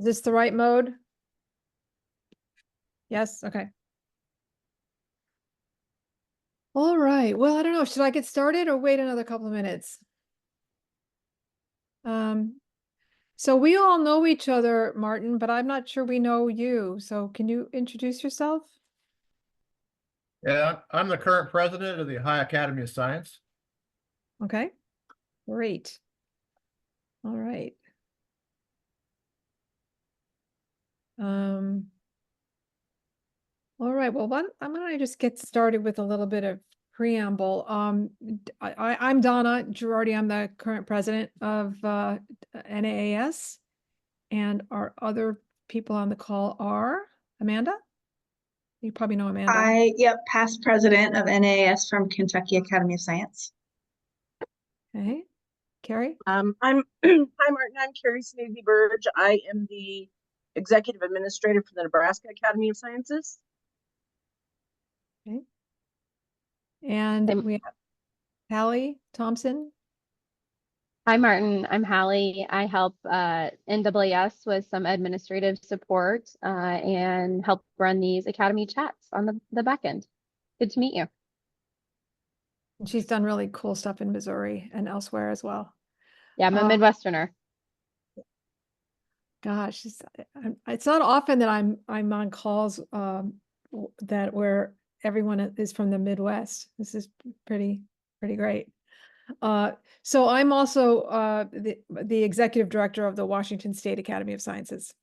Is this the right mode? Yes, okay. All right, well, I don't know, should I get started or wait another couple of minutes? So we all know each other, Martin, but I'm not sure we know you. So can you introduce yourself? Yeah, I'm the current president of the Ohio Academy of Science. Okay, great. All right. Um, all right, well, I'm gonna just get started with a little bit of preamble. I'm Donna Girardi. I'm the current president of NAAS, and our other people on the call are Amanda. You probably know Amanda. Past president of NAAS from Kentucky Academy of Science. Okay, Carrie. I'm hi Martin. I'm Carrie Snavy Burge. I am the executive administrator for the Nebraska Academy of Sciences. Okay. And we have Hallie Thompson. Hi, Martin. I'm Hallie. I help NAAS with some administrative support and help run these Academy chats on the back end. Good to meet you. She's done really cool stuff in Missouri and elsewhere as well. Yeah, I'm a Midwesterner. Gosh, it's not often that I'm on calls where everyone is from the Midwest. This is pretty great. So I'm also the executive director of the Washington State Academy of Sciences.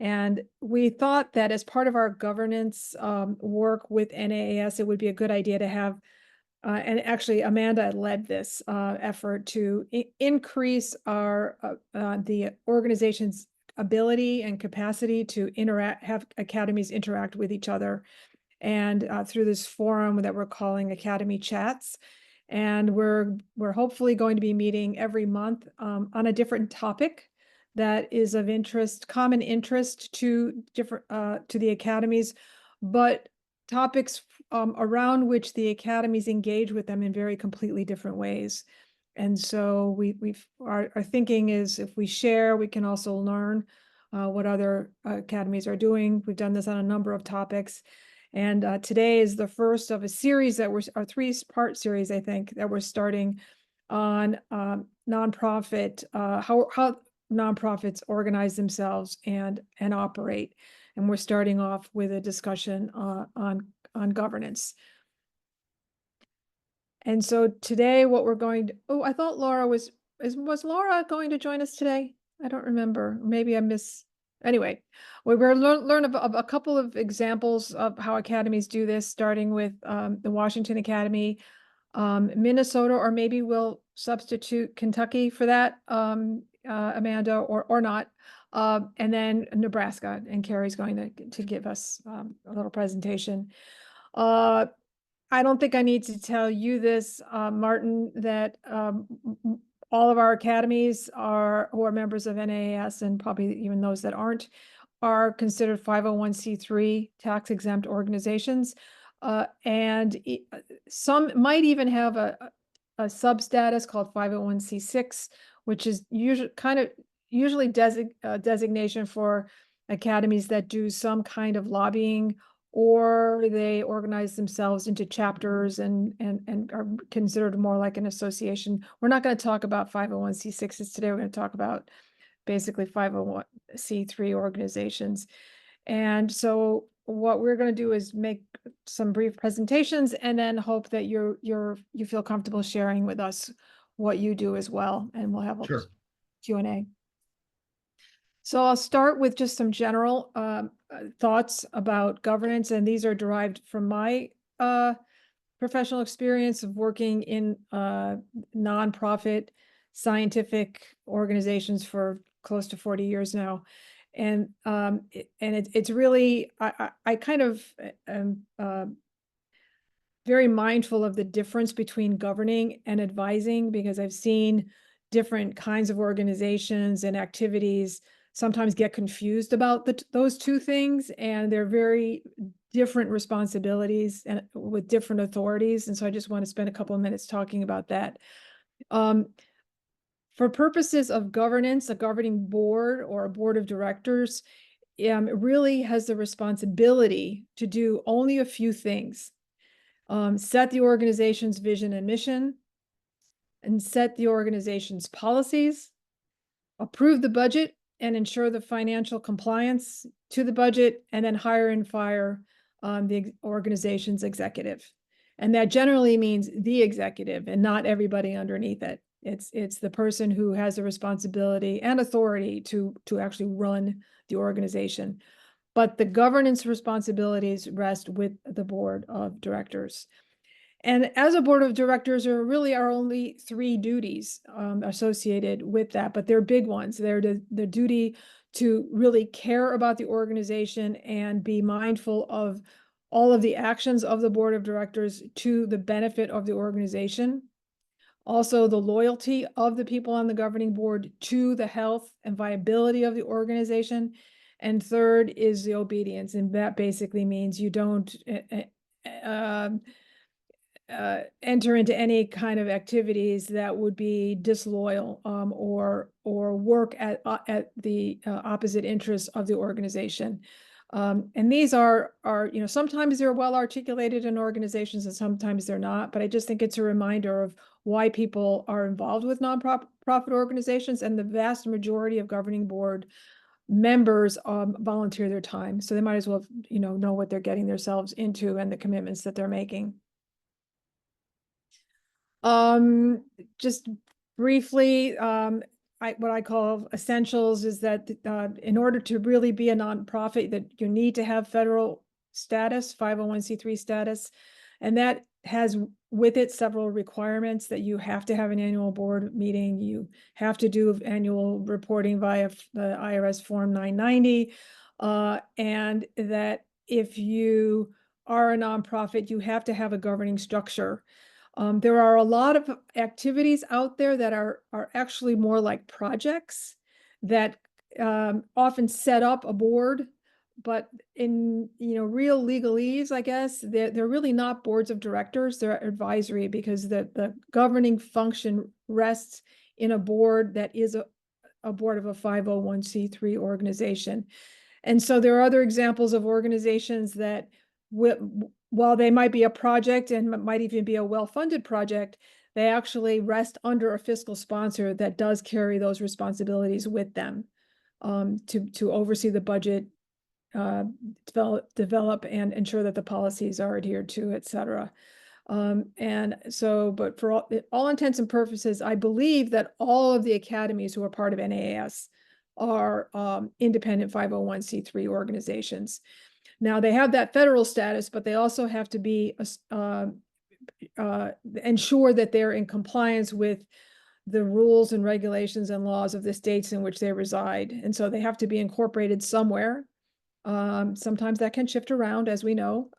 And we thought that as part of our governance work with NAAS, it would be a good idea to have, and actually Amanda led this effort to increase the organization's ability and capacity to have academies interact with each other. And through this forum that we're calling Academy Chats. And we're hopefully going to be meeting every month on a different topic that is of common interest to the academies, but topics around which the academies engage with them in very completely different ways. And so our thinking is if we share, we can also learn what other academies are doing. We've done this on a number of topics. And today is the first of a series our 3-part series, I think, that we're starting on nonprofit, how nonprofits organize themselves and operate. And we're starting off with a discussion on governance. And so today what we're going to, I thought Laura was Laura going to join us today? I don't remember. Maybe I anyway, we're going to learn a couple of examples of how academies do this, starting with the Washington Academy, Minnesota, or maybe we'll substitute Kentucky for that, Amanda, or not, and then Nebraska, and Carrie's going to give us a little presentation. I don't think I need to tell you this, Martin, that all of our academies who are members of NAAS, and probably even those that aren't, are considered 501c3 tax exempt organizations. And some might even have a substatus called 501c6, which is usually designation for academies that do some kind of lobbying, or they organize themselves into chapters and are considered more like an association. We're not going to talk about 501c6s today. We're going to talk about basically 501c3 organizations. And so what we're going to do is make some brief presentations and then hope that you feel comfortable sharing with us what you do as well. And we'll have a Q&A. So I'll start with just some general thoughts about governance, and these are derived from my professional experience of working in nonprofit scientific organizations for close to 40 years now. And it's really, I kind of am very mindful of the difference between governing and advising, because I've seen different kinds of organizations and activities sometimes get confused about those two things, and they're very different responsibilities and with different authorities. And so I just want to spend a couple of minutes talking about that. For purposes of governance, a governing board or a board of directors really has the responsibility to do only a few things. Set the organization's vision and mission, and set the organization's policies, approve the budget and ensure the financial compliance to the budget, and then hire and fire the organization's executive. And that generally means the executive and not everybody underneath it. It's the person who has the responsibility and authority to actually run the organization. But the governance responsibilities rest with the board of directors. And as a board of directors, there really are only 3 duties associated with that, but they're big ones. They're the duty to really care about the organization and be mindful of all of the actions of the board of directors to the benefit of the organization. Also, the loyalty of the people on the governing board to the health and viability of the organization. And third is the obedience. And that basically means you don't enter into any kind of activities that would be disloyal or work at the opposite interests of the organization. And these are sometimes they're well articulated in organizations and sometimes they're not, but I just think it's a reminder of why people are involved with nonprofit organizations, and the vast majority of governing board members volunteer their time. So they might as well, know what they're getting themselves into and the commitments that they're making. Just briefly, what I call essentials is that in order to really be a nonprofit, that you need to have federal status, 501c3 status, and that has with it several requirements that you have to have an annual board meeting, you have to do annual reporting via the IRS Form 990, and that if you are a nonprofit, you have to have a governing structure. There are a lot of activities out there that are actually more like projects that often set up a board, but in real legalese, I guess they're really not boards of directors. They're advisory because the governing function rests in a board that is a board of a 501c3 organization. And so there are other examples of organizations that while they might be a project and might even be a well-funded project, they actually rest under a fiscal sponsor that does carry those responsibilities with them to oversee the budget, develop and ensure that the policies are adhered to, et cetera. And so, but for all intents and purposes, I believe that all of the academies who are part of NAAS are independent 501c3 organizations. Now they have that federal status, but they also have to be ensure that they're in compliance with the rules and regulations and laws of the states in which they reside. And so they have to be incorporated somewhere. Sometimes that can shift around, as we know.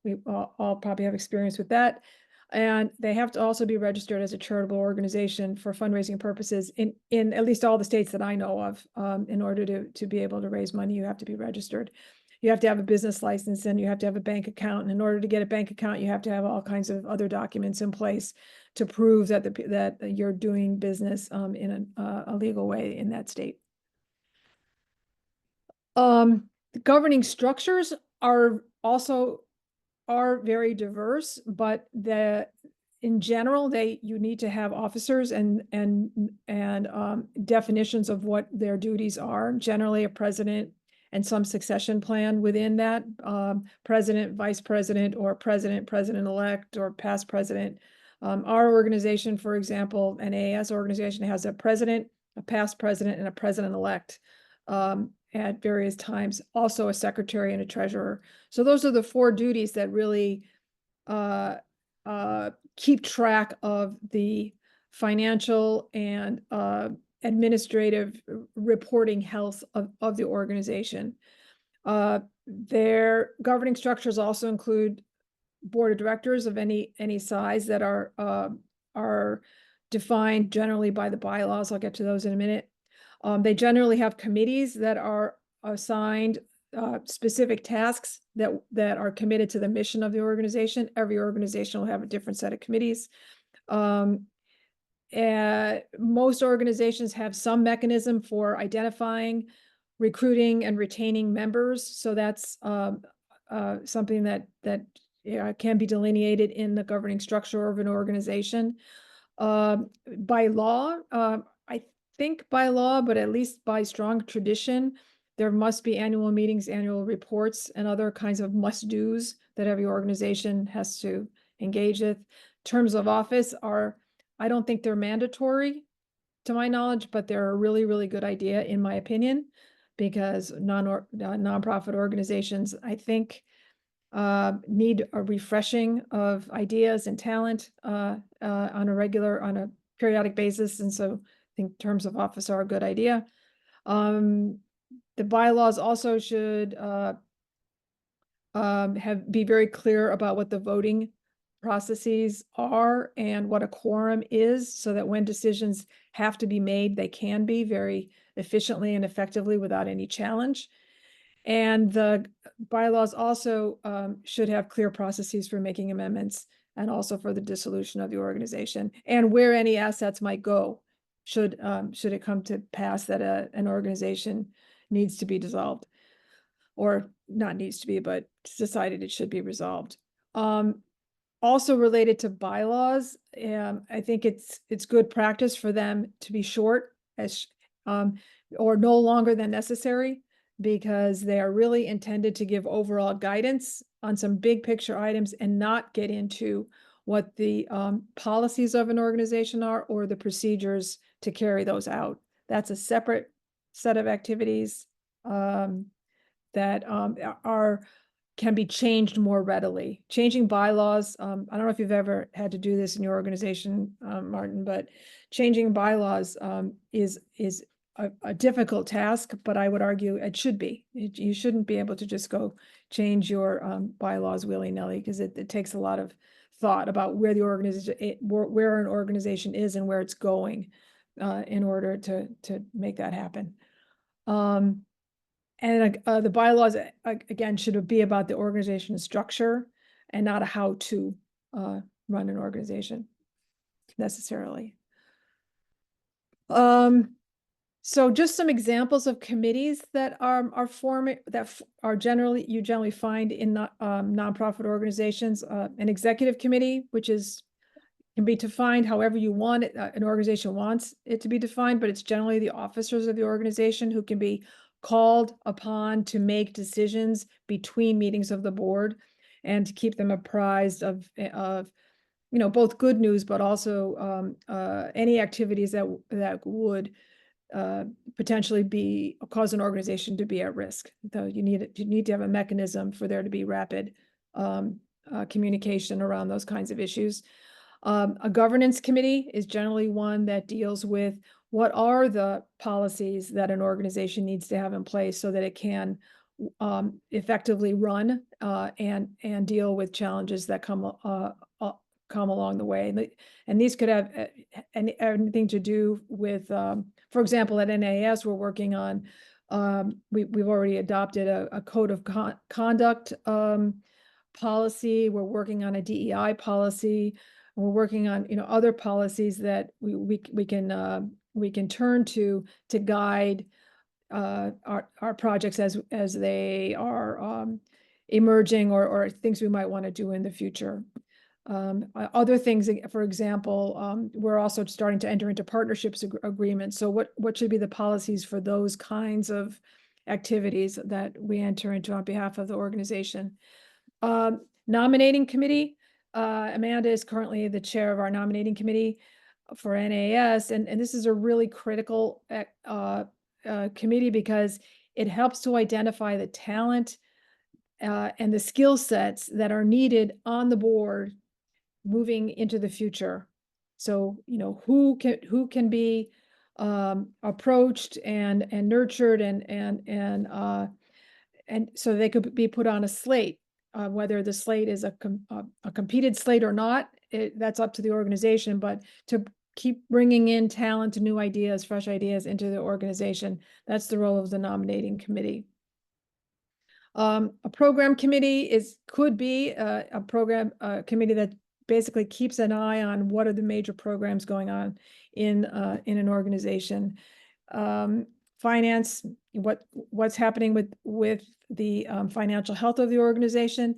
We all probably have experience with that. And they have to also be registered as a charitable organization for fundraising purposes in at least all the states that I know of. In order to be able to raise money, you have to be registered. You have to have a business license and you have to have a bank account. And in order to get a bank account, you have to have all kinds of other documents in place to prove that you're doing business in a legal way in that state. The governing structures are very diverse, but in general, you need to have officers and definitions of what their duties are. Generally, a president and some succession plan within that, president, vice president, or president-elect, or past president. Our organization, for example, an NAAS organization, has a president, a past president, and a president-elect at various times, also a secretary and a treasurer. So those are the 4 duties that really keep track of the financial and administrative reporting health of the organization. Their governing structures also include board of directors of any size that are defined generally by the bylaws. I'll get to those in a minute. They generally have committees that are assigned specific tasks that are committed to the mission of the organization. Every organization will have a different set of committees. most organizations have some mechanism for identifying, recruiting, and retaining members. So that's something that can be delineated in the governing structure of an organization. By law, I think by law, but at least by strong tradition, there must be annual meetings, annual reports, and other kinds of must-dos that every organization has to engage with. Terms of office are, I don't think they're mandatory to my knowledge, but they're a really, really good idea in my opinion, because nonprofit organizations, I think, need a refreshing of ideas and talent on a periodic basis. And so I think terms of office are a good idea. The bylaws also should be very clear about what the voting processes are and what a quorum is, so that when decisions have to be made, they can be very efficiently and effectively without any challenge. And the bylaws also should have clear processes for making amendments and also for the dissolution of the organization, and where any assets might go should it come to pass that an organization needs to be dissolved, or not needs to be, but decided it should be resolved. Also related to bylaws, I think it's good practice for them to be short or no longer than necessary, because they are really intended to give overall guidance on some big picture items and not get into what the policies of an organization are or the procedures to carry those out. That's a separate set of activities that can be changed more readily. Changing bylaws, I don't know if you've ever had to do this in your organization, Martin, but changing bylaws is a difficult task, but I would argue it should be. You shouldn't be able to just go change your bylaws willy-nilly, because it takes a lot of thought about where the organization, where an organization is and where it's going in order to make that happen. And the bylaws, again, should be about the organization structure and not a how to run an organization necessarily. So just some examples of committees that are forming, that are you generally find in nonprofit organizations. An executive committee, which can be defined however you want it, an organization wants it to be defined, but it's generally the officers of the organization who can be called upon to make decisions between meetings of the board and to keep them apprised of both good news, but also any activities that would potentially cause an organization to be at risk. So you need to have a mechanism for there to be rapid communication around those kinds of issues. A governance committee is generally one that deals with what are the policies that an organization needs to have in place so that it can effectively run and deal with challenges that come along the way. And these could have anything to do with, for example, at NAAS, we're working on, we've already adopted a code of conduct policy. We're working on a DEI policy. We're working on other policies that we can turn to guide our projects as they are emerging, or things we might want to do in the future. Other things, for example, we're also starting to enter into partnerships agreements. So what should be the policies for those kinds of activities that we enter into on behalf of the organization? Nominating committee. Amanda is currently the chair of our nominating committee for NAAS, and this is a really critical committee because it helps to identify the talent and the skill sets that are needed on the board moving into the future. So who can be approached and nurtured and so they could be put on a slate. Whether the slate is a competed slate or not, that's up to the organization, but to keep bringing in talent and new ideas, fresh ideas into the organization, that's the role of the nominating committee. A program committee could be a program committee that basically keeps an eye on what are the major programs going on in an organization. Finance, what's happening with the financial health of the organization.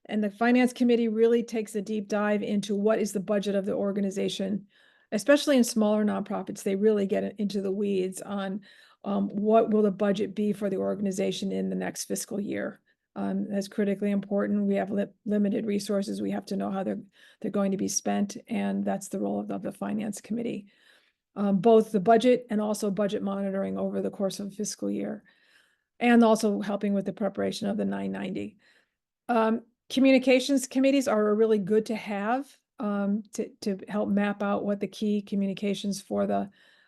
And the finance committee really takes a deep dive into what is the budget of the organization, especially in smaller nonprofits. They really get into the weeds on what will the budget be for the organization in the next fiscal year. That's critically important. We have limited resources. We have to know how they're going to be spent, and that's the role of the finance committee. Both the budget and also budget monitoring over the course of a fiscal year, and also helping with the preparation of the 990. Communications committees are really good to have to help map out what the key communications for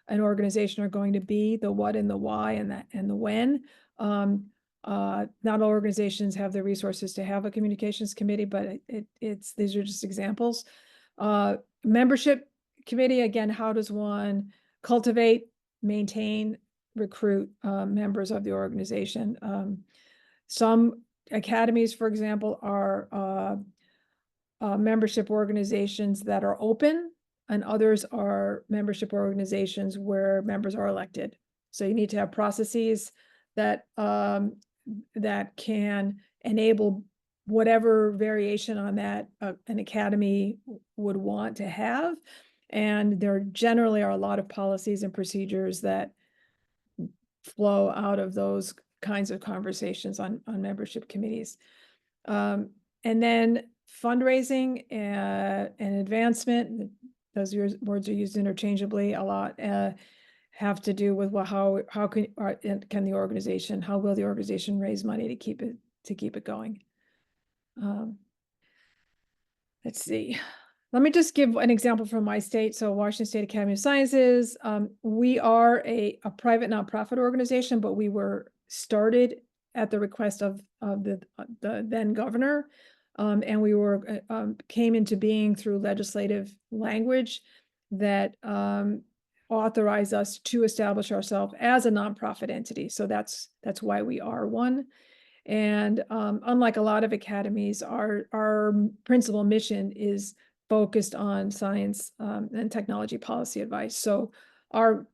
an organization are going to be, the what and the why and the when. Not all organizations have the resources to have a communications committee, but these are just examples. Membership committee, again, how does one cultivate, maintain, recruit members of the organization? Some academies, for example, are membership organizations that are open, and others are membership organizations where members are elected. So you need to have processes that that can enable whatever variation on that an academy would want to have. And there generally are a lot of policies and procedures that flow out of those kinds of conversations on membership committees. And then fundraising and advancement, those words are used interchangeably a lot, have to do with how can the organization, how will the organization raise money to keep it going. Let's see. Let me just give an example from my state. So Washington State Academy of Sciences, we are a private nonprofit organization, but we were started at the request of the then governor. And we came into being through legislative language that authorized us to establish ourselves as a nonprofit entity. So that's why we are one. And unlike a lot of academies, our principal mission is focused on science and technology policy advice. So our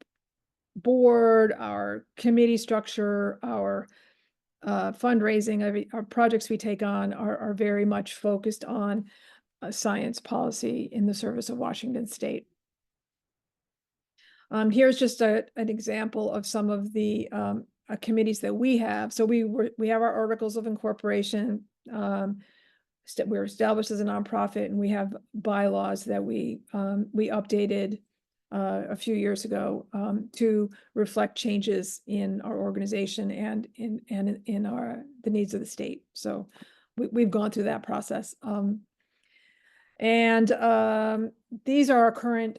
board, our committee structure, our fundraising, our projects we take on are very much focused on science policy in the service of Washington State. Here's just an example of some of the committees that we have. So we have our articles of incorporation. We're established as a nonprofit, and we have bylaws that we updated a few years ago to reflect changes in our organization and in the needs of the state. So we've gone through that process. And these are our current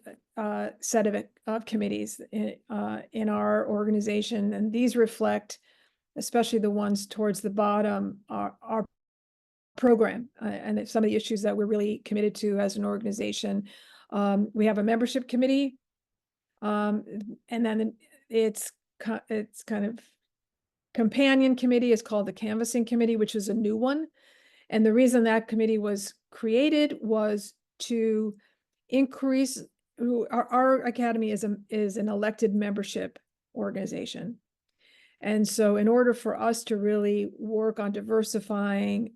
set of committees in our organization, and these reflect, especially the ones towards the bottom, our program and some of the issues that we're really committed to as an organization. We have a membership committee, and then its kind of companion committee is called the canvassing committee, which is a new one. And the reason that committee was created was to increase our academy is an elected membership organization. And so in order for us to really work on diversifying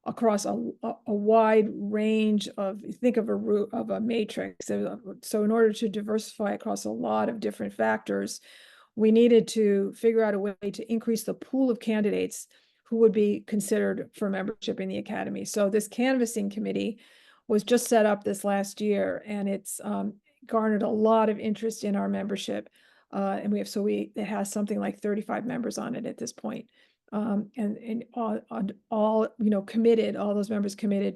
across a wide range of, think of a matrix. So in order to diversify across a lot of different factors, we needed to figure out a way to increase the pool of candidates who would be considered for membership in the academy. So this canvassing committee was just set up this last year, and it's garnered a lot of interest in our membership. And it has something like 35 members on it at this point. And all committed, all those members committed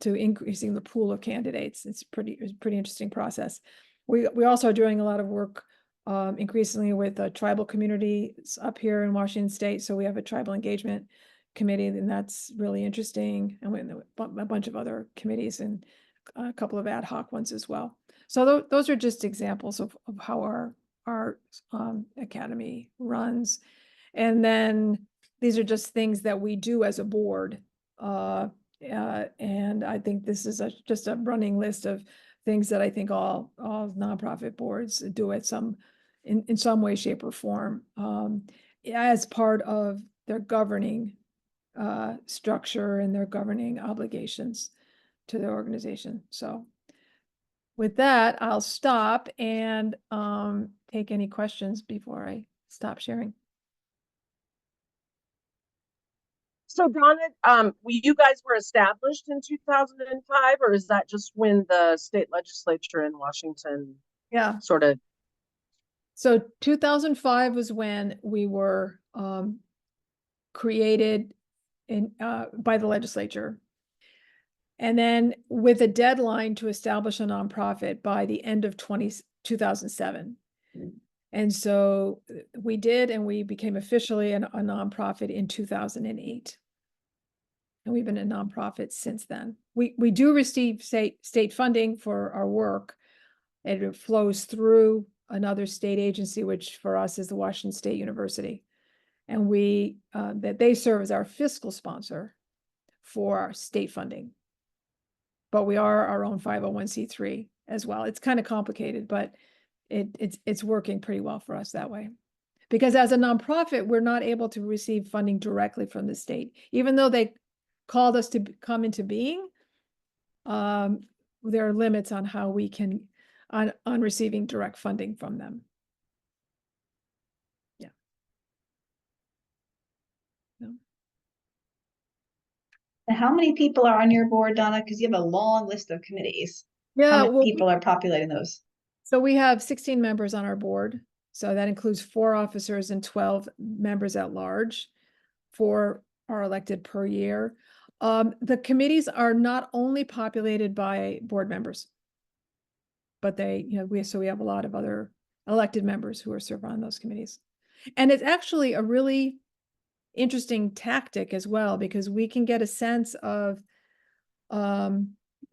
to increasing the pool of candidates. It's a pretty interesting process. We also are doing a lot of work increasingly with tribal communities up here in Washington State. So we have a tribal engagement committee, and that's really interesting. And we have a bunch of other committees and a couple of ad hoc ones as well. So those are just examples of how our academy runs. And then these are just things that we do as a board. And I think this is just a running list of things that I think all nonprofit boards do at in some way, shape, or form, as part of their governing structure and their governing obligations to their organization. So with that, I'll stop and take any questions before I stop sharing. So Donna, you guys were established in 2005, or is that just when the state legislature in Washington Yeah. sort of? So 2005 was when we were created by the legislature. And then with a deadline to establish a nonprofit by the end of 2007. And so we did, and we became officially a nonprofit in 2008. And we've been a nonprofit since then. We do receive state funding for our work, and it flows through another state agency, which for us is the Washington State University. And that they serve as our fiscal sponsor for our state funding. But we are our own 501c3 as well. It's kind of complicated, but it's working pretty well for us that way. Because as a nonprofit, we're not able to receive funding directly from the state, even though they called us to come into being. There are limits on how we can on receiving direct funding from them. Yeah. No. And how many people are on your board, Donna? Because you have a long list of committees. Yeah. How many people are populating those? So we have 16 members on our board. So that includes 4 officers and 12 members at large. 4 are elected per year. The committees are not only populated by board members, but we have a lot of other elected members who are serving on those committees. And it's actually a really interesting tactic as well, because we can get a sense of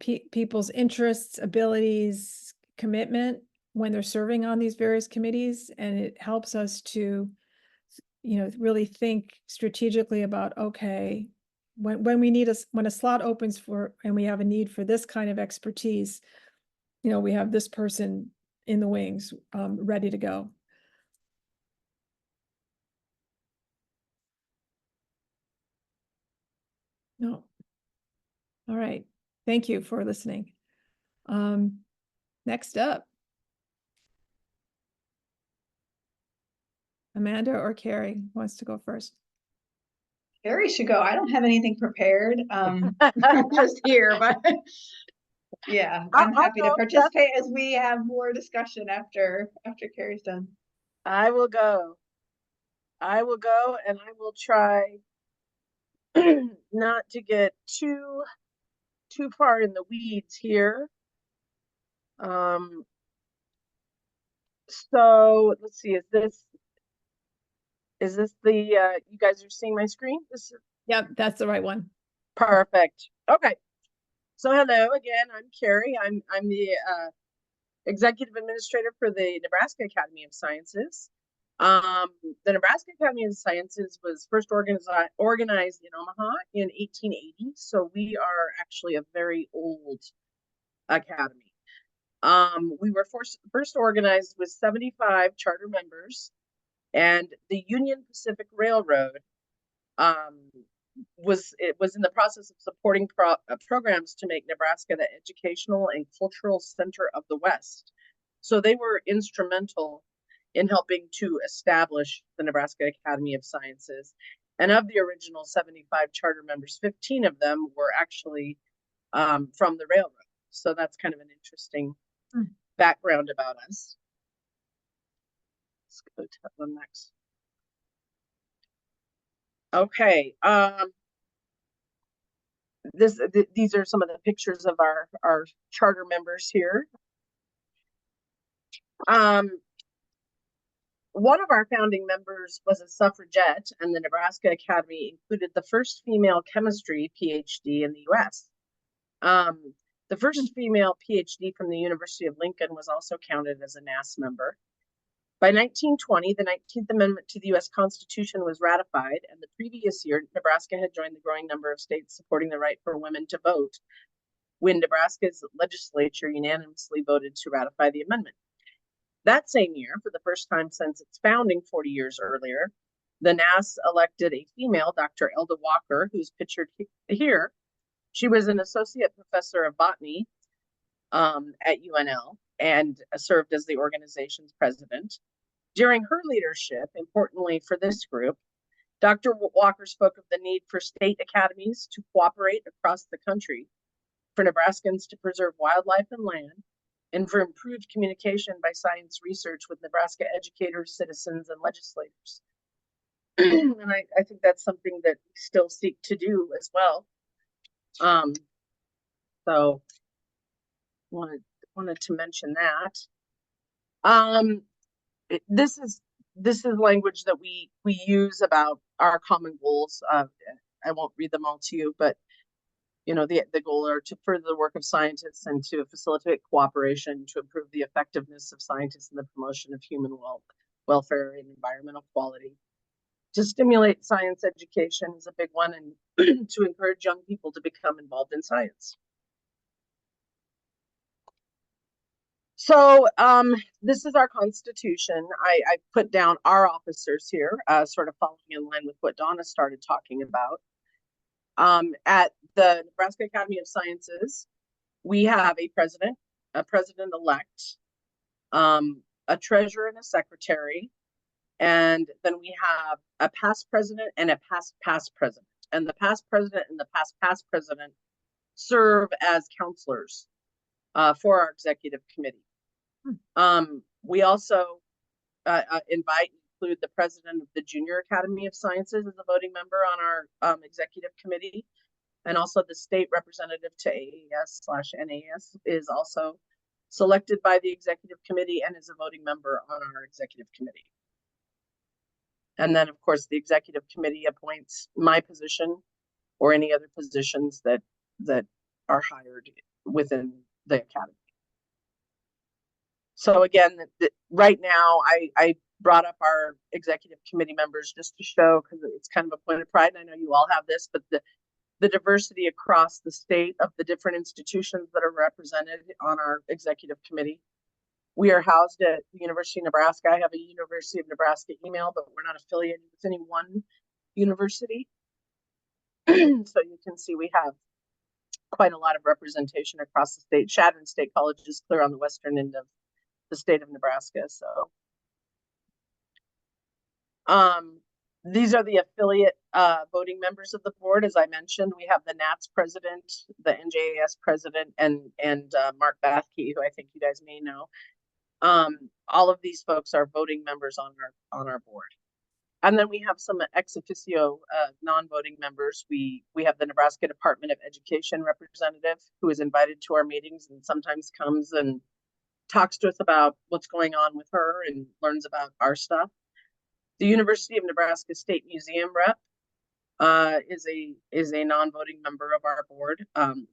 people's interests, abilities, commitment when they're serving on these various committees. And it helps us to, really think strategically about, okay, when we need when a slot opens and we have a need for this kind of expertise, we have this person in the wings, ready to go. No. All right. Thank you for listening. Next up. Amanda or Carrie wants to go first? Carrie should go. I don't have anything prepared. Just here, but yeah, I'm I'll happy to go. participate as we have more discussion after Carrie's done. I will go. And I will try not to get too far in the weeds here. So let's see, is this the you guys are seeing my screen? Yep, that's the right one. Perfect. Okay. So hello again, I'm Carrie. I'm the executive administrator for the Nebraska Academy of Sciences. The Nebraska Academy of Sciences was first organized in Omaha in 1880. So we are actually a very old academy. We were first organized with 75 charter members, and the Union Pacific Railroad was in the process of supporting programs to make Nebraska the educational and cultural center of the West. So they were instrumental in helping to establish the Nebraska Academy of Sciences. And of the original 75 charter members, 15 of them were actually from the railroad. So that's kind of an interesting background about us. Let's go to the next. Okay. These are some of the pictures of our charter members here. One of our founding members was a suffragette, and the Nebraska Academy included the first female chemistry PhD in the U.S. The first female PhD from the University of Lincoln was also counted as a NAAS member. By 1920, the 19th Amendment to the U.S. Constitution was ratified, and the previous year, Nebraska had joined the growing number of states supporting the right for women to vote, when Nebraska's legislature unanimously voted to ratify the amendment. That same year, for the first time since its founding 40 years earlier, the NAAS elected a female, Dr. Elda Walker, who's pictured here. She was an associate professor of botany at UNL and served as the organization's president. During her leadership, importantly for this group, Dr. Walker spoke of the need for state academies to cooperate across the country for Nebraskans to preserve wildlife and land, and for improved communication by science research with Nebraska educators, citizens, and legislators. And I think that's something that we still seek to do as well. So wanted to mention that. This is language that we use about our common goals. I won't read them all to you, but you know, the goal are to further the work of scientists and to facilitate cooperation to improve the effectiveness of scientists in the promotion of human welfare and environmental quality. To stimulate science education is a big one, and to encourage young people to become involved in science. So this is our Constitution. I put down our officers here, sort of following in line with what Donna started talking about. At the Nebraska Academy of Sciences, we have a president-elect, a treasurer and a secretary, and then we have a past president and a past president. And the past president and the past president serve as counselors for our executive committee. We also include the president of the Junior Academy of Sciences as a voting member on our executive committee, and also the state representative to AAS/NAAS is also selected by the executive committee and is a voting member on our executive committee. And then, of course, the executive committee appoints my position or any other positions that are hired within the academy. So again, right now, I brought up our executive committee members just to show, because it's kind of a point of pride, and I know you all have this, but the diversity across the state of the different institutions that are represented on our executive committee. We are housed at the University of Nebraska. I have a University of Nebraska email, but we're not affiliated with any one university. So you can see we have quite a lot of representation across the state. Chadron State College is clear on the western end of the state of Nebraska. So these are the affiliate voting members of the board. As I mentioned, we have the NAAS president, the NJAS president, and Mark Bathke, who I think you guys may know. All of these folks are voting members on our board. And then we have some ex officio non-voting members. We have the Nebraska Department of Education representative who is invited to our meetings and sometimes comes and talks to us about what's going on with her and learns about our stuff. The University of Nebraska State Museum rep is a non-voting member of our board.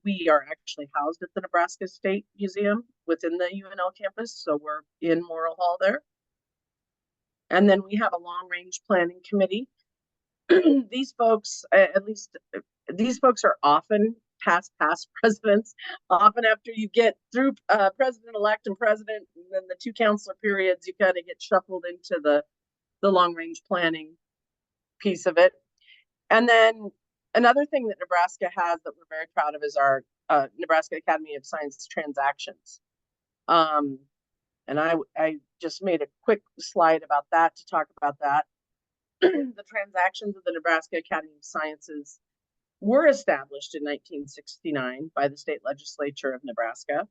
We are actually housed at the Nebraska State Museum within the UNL campus, so we're in Morrill Hall there. And then we have a long-range planning committee. These folks, these folks are often past presidents. Often after you get through president-elect and president, and then the two counselor periods, you kind of get shuffled into the long-range planning piece of it. And then another thing that Nebraska has that we're very proud of is our Nebraska Academy of Science transactions. And I just made a quick slide about that to talk about that. The transactions of the Nebraska Academy of Sciences were established in 1969 by the state legislature of Nebraska.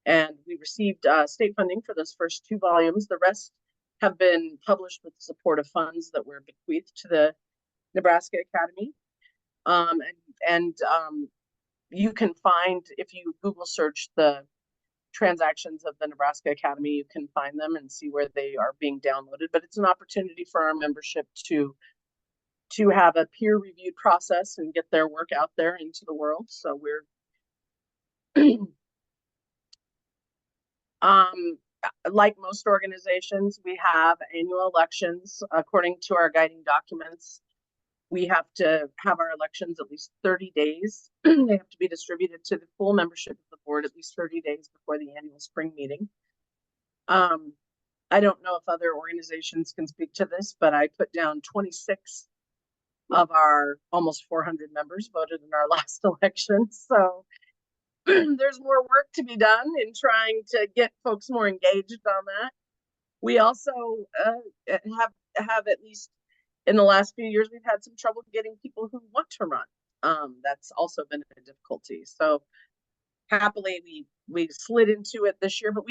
And we received state funding for those first 2 volumes. The rest have been published with the support of funds that were bequeathed to the Nebraska Academy. You can find, if you Google search the transactions of the Nebraska Academy, you can find them and see where they are being downloaded. But it's an opportunity for our membership to have a peer-reviewed process and get their work out there into the world. So we're like most organizations, we have annual elections according to our guiding documents. We have to have our elections at least 30 days. They have to be distributed to the full membership of the board at least 30 days before the annual spring meeting. I don't know if other organizations can speak to this, but I put down 26 of our almost 400 members voted in our last election. So there's more work to be done in trying to get folks more engaged on that. We also have at least in the last few years, we've had some trouble getting people who want to run. That's also been a difficulty. So happily, we slid into it this year, but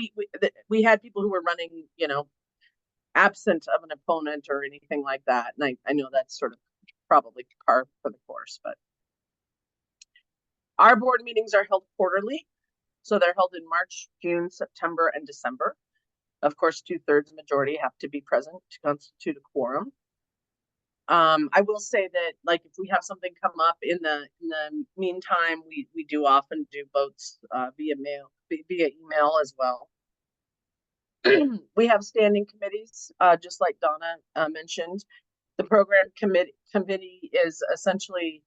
we had people who were running, you know, absent of an opponent or anything like that. And I know that's sort of probably par for the course, but our board meetings are held quarterly. So they're held in March, June, September, and December. Of course, 2/3 majority have to be present to constitute a quorum. I will say that, like, if we have something come up in the meantime, we do often do votes via email as well. We have standing committees, just like Donna mentioned. The program committee is essentially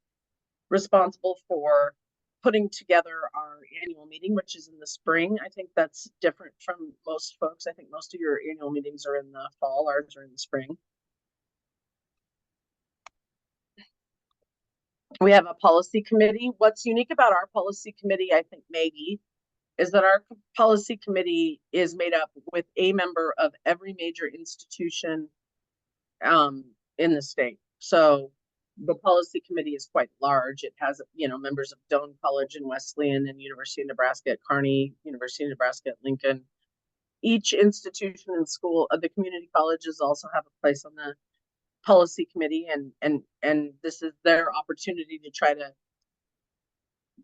responsible for putting together our annual meeting, which is in the spring. I think that's different from most folks. I think most of your annual meetings are in the fall, ours are in the spring. We have a policy committee. What's unique about our policy committee, I think maybe, is that our policy committee is made up with a member of every major institution in the state. So the policy committee is quite large. It has, you know, members of Doane College and Wesleyan and University of Nebraska at Kearney, University of Nebraska at Lincoln. Each institution and school of the community colleges also have a place on the policy committee, and this is their opportunity to try to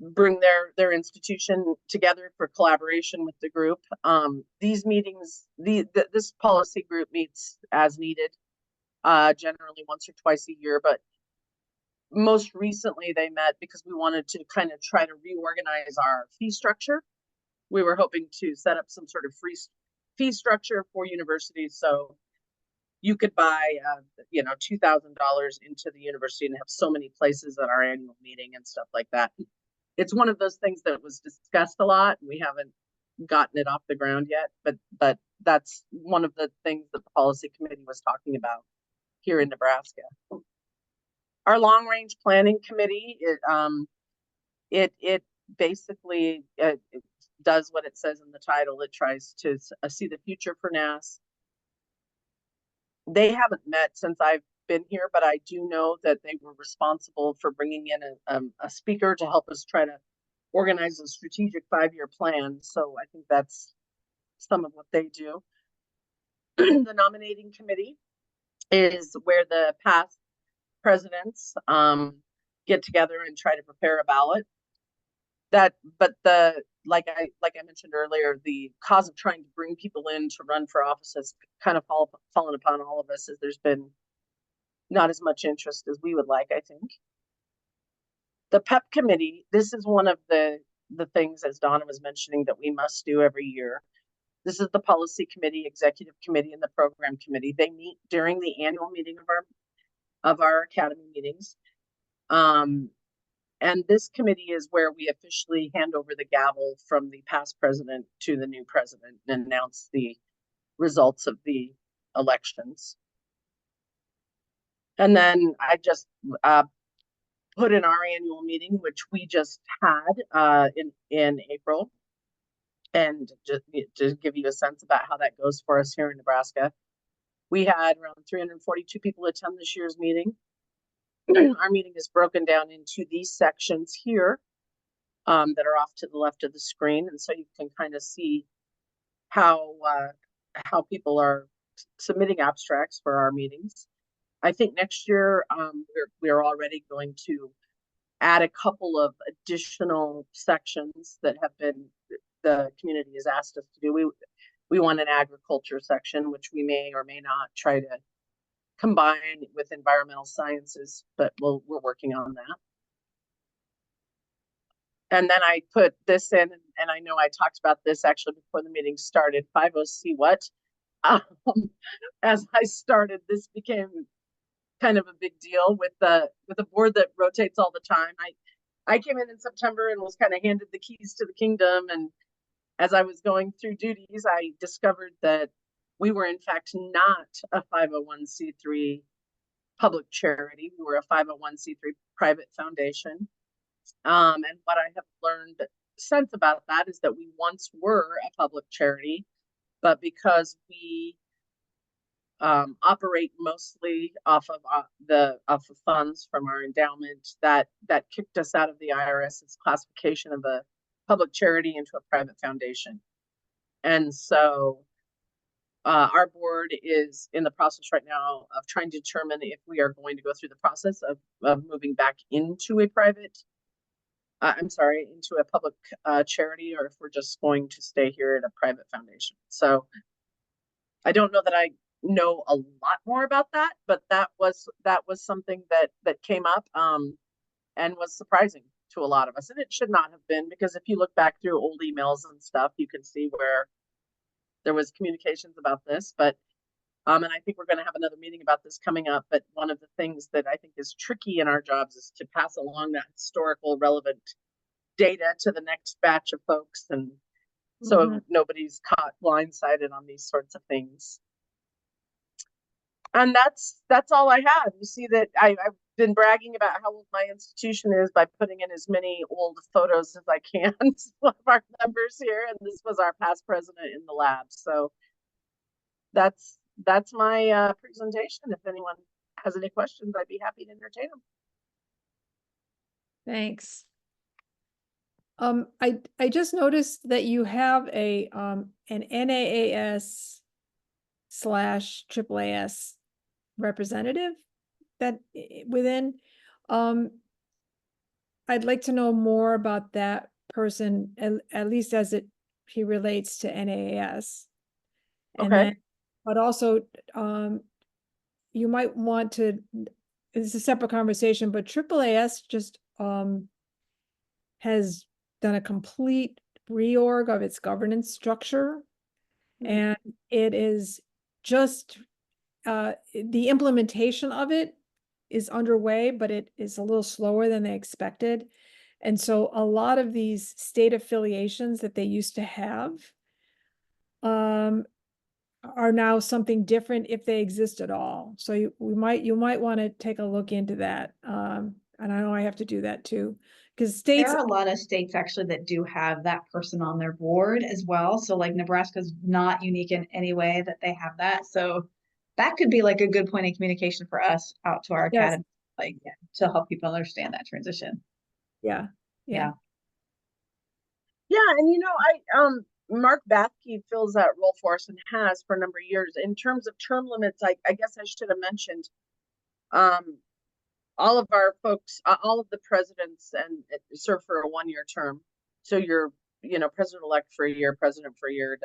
bring their institution together for collaboration with the group. These meetings, this policy group meets as needed, generally once or twice a year, but most recently they met because we wanted to kind of try to reorganize our fee structure. We were hoping to set up some sort of free fee structure for universities, so you could buy, you know, $2,000 into the university and have so many places at our annual meeting and stuff like that. It's one of those things that was discussed a lot. We haven't gotten it off the ground yet, but that's one of the things that the policy committee was talking about here in Nebraska. Our long range planning committee, it basically it does what it says in the title. It tries to see the future for NAAS. They haven't met since I've been here, but I do know that they were responsible for bringing in a speaker to help us try to organize a strategic 5-year plan. So I think that's some of what they do. The nominating committee is where the past presidents get together and try to prepare a ballot. Like I mentioned earlier, the cause of trying to bring people in to run for office has kind of fallen upon all of us, as there's been not as much interest as we would like, I think. The PEP committee, this is one of the things, as Donna was mentioning, that we must do every year. This is the policy committee, executive committee, and the program committee. They meet during the annual meeting of our academy meetings. And this committee is where we officially hand over the gavel from the past president to the new president and announce the results of the elections. And then I just put in our annual meeting, which we just had in April. And just to give you a sense about how that goes for us here in Nebraska. We had around 342 people attend this year's meeting. Our meeting is broken down into these sections here that are off to the left of the screen. And so you can kind of see how people are submitting abstracts for our meetings. I think next year we're already going to add a couple of additional sections that have been, the community has asked us to do. We want an agriculture section, which we may or may not try to combine with environmental sciences, but we're working on that. And then I put this in, and I know I talked about this actually before the meeting started, 50C what? Um, as I started, this became kind of a big deal with the board that rotates all the time. I came in September and was kind of handed the keys to the kingdom, and as I was going through duties, I discovered that we were in fact not a 501c3 public charity. We were a 501c3 private foundation. And what I have learned since about that is that we once were a public charity, but because we operate mostly off of funds from our endowment, that kicked us out of the IRS's classification of a public charity into a private foundation. And so our board is in the process right now of trying to determine if we are going to go through the process of moving back into a into a public charity, or if we're just going to stay here at a private foundation. So I don't know that I know a lot more about that, but that was something that came up and was surprising to a lot of us. And it should not have been, because if you look back through old emails and stuff, you can see where there was communications about this. But and I think we're going to have another meeting about this coming up. But one of the things that I think is tricky in our jobs is to pass along that historical relevant data to the next batch of folks, and so nobody's caught blindsided on these sorts of things. And that's all I have. You see that I've been bragging about how old my institution is by putting in as many old photos as I can of our members here, and this was our past president in the lab. So that's my presentation. If anyone has any questions, I'd be happy to entertain them. Thanks. I just noticed that you have a an NAAS / AAAS representative that within. I'd like to know more about that person, at least as he relates to NAAS. And Okay. then, but also, you might want to, it's a separate conversation, but AAAS just has done a complete reorg of its governance structure. And it is just the implementation of it is underway, but it is a little slower than they expected. And so a lot of these state affiliations that they used to have are now something different, if they exist at all. So you might want to take a look into that. And I know I have to do that too, because states. There are a lot of states actually that do have that person on their board as well. So like Nebraska's not unique in any way that they have that. So that could be like a good point of communication for us out to our Yes. academy, like to help people understand that transition. Yeah. Yeah. Yeah, and you know, Mark Bathke fills that role for us and has for a number of years. In terms of term limits, I guess I should have mentioned, all of our folks, all of the presidents and serve for a 1-year term. So you're, president-elect for a year, president for a year,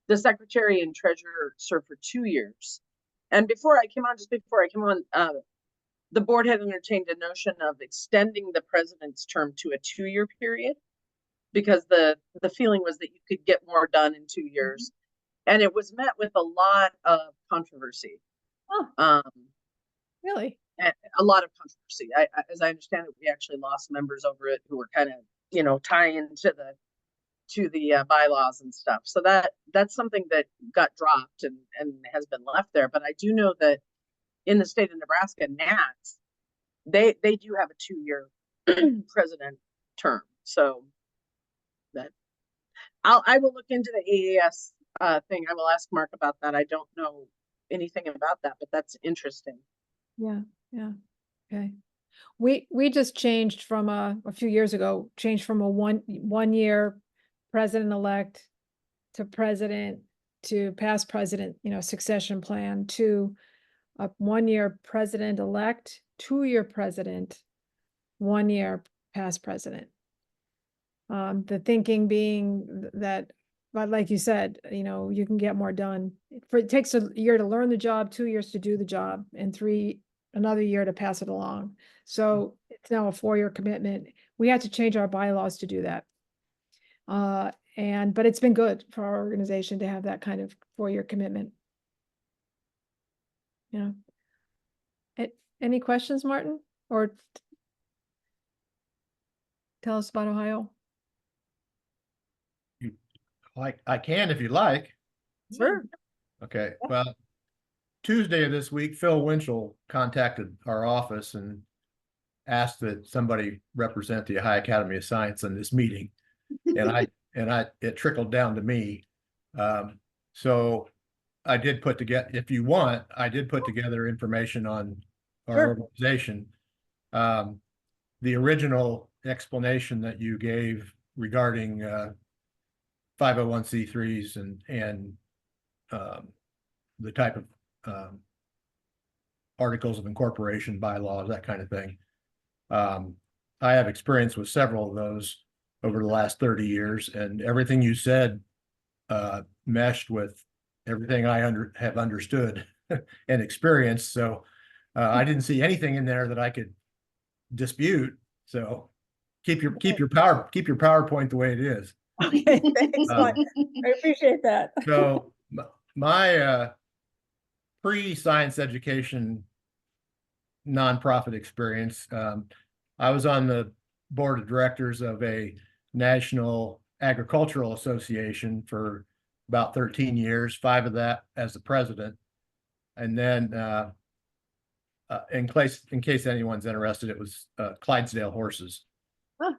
the secretary and treasurer serve for 2 years. And before I came on, the board had entertained a notion of extending the president's term to a 2-year period, because the feeling was that you could get more done in 2 years. And it was met with a lot of controversy. Really? A lot of controversy. As I understand it, we actually lost members over it who were kind of, tying to the bylaws and stuff. So that's something that got dropped and has been left there. But I do know that in the state of Nebraska, NAAS, they do have a 2-year president term. So that I will look into the AAS thing. I will ask Mark about that. I don't know anything about that, but that's interesting. Yeah. Okay. We just changed from a few years ago, changed from a one year president-elect to president to past president, succession plan, to a 1-year president-elect, 2-year president, 1 year past president. The thinking being that, but like you said, you can get more done. It takes a year to learn the job, 2 years to do the job, and another year to pass it along. So it's now a 4-year commitment. We had to change our bylaws to do that. But it's been good for our organization to have that kind of 4-year commitment. Yeah. Any questions, Martin? Or tell us about Ohio? I can if you like. Sure. Okay, well, Tuesday of this week, Phil Winchell contacted our office and asked that somebody represent the Ohio Academy of Science in this meeting. It trickled down to me. So I did put together, if you want, I did put together information on our Sure. organization. The original explanation that you gave regarding 501c3s and the type of articles of incorporation, bylaws, that kind of thing. I have experience with several of those over the last 30 years, and everything you said meshed with everything I have understood and experienced. So I didn't see anything in there that I could dispute. So keep your PowerPoint the way it is. Okay, thanks, Mike. I appreciate that. So my pre-science education nonprofit experience, I was on the board of directors of a national agricultural association for about 13 years, 5 of that as the president. And then in case anyone's interested, it was Clydesdale Horses. Huh.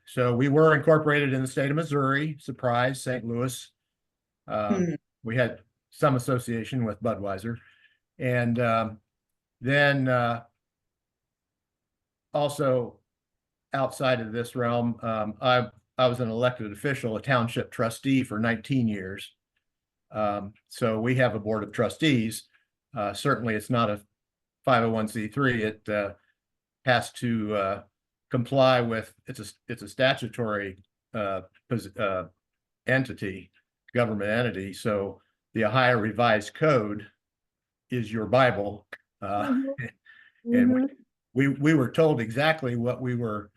So we were incorporated in the state of Missouri, surprise, St. Louis. We had some association with Budweiser. And then also outside of this realm, I was an elected official, a township trustee for 19 years. So we have a board of trustees. Certainly it's not a 501c3. It has to comply with, it's a statutory entity, government entity. So the Ohio Revised Code is your Bible. And we were told exactly what we were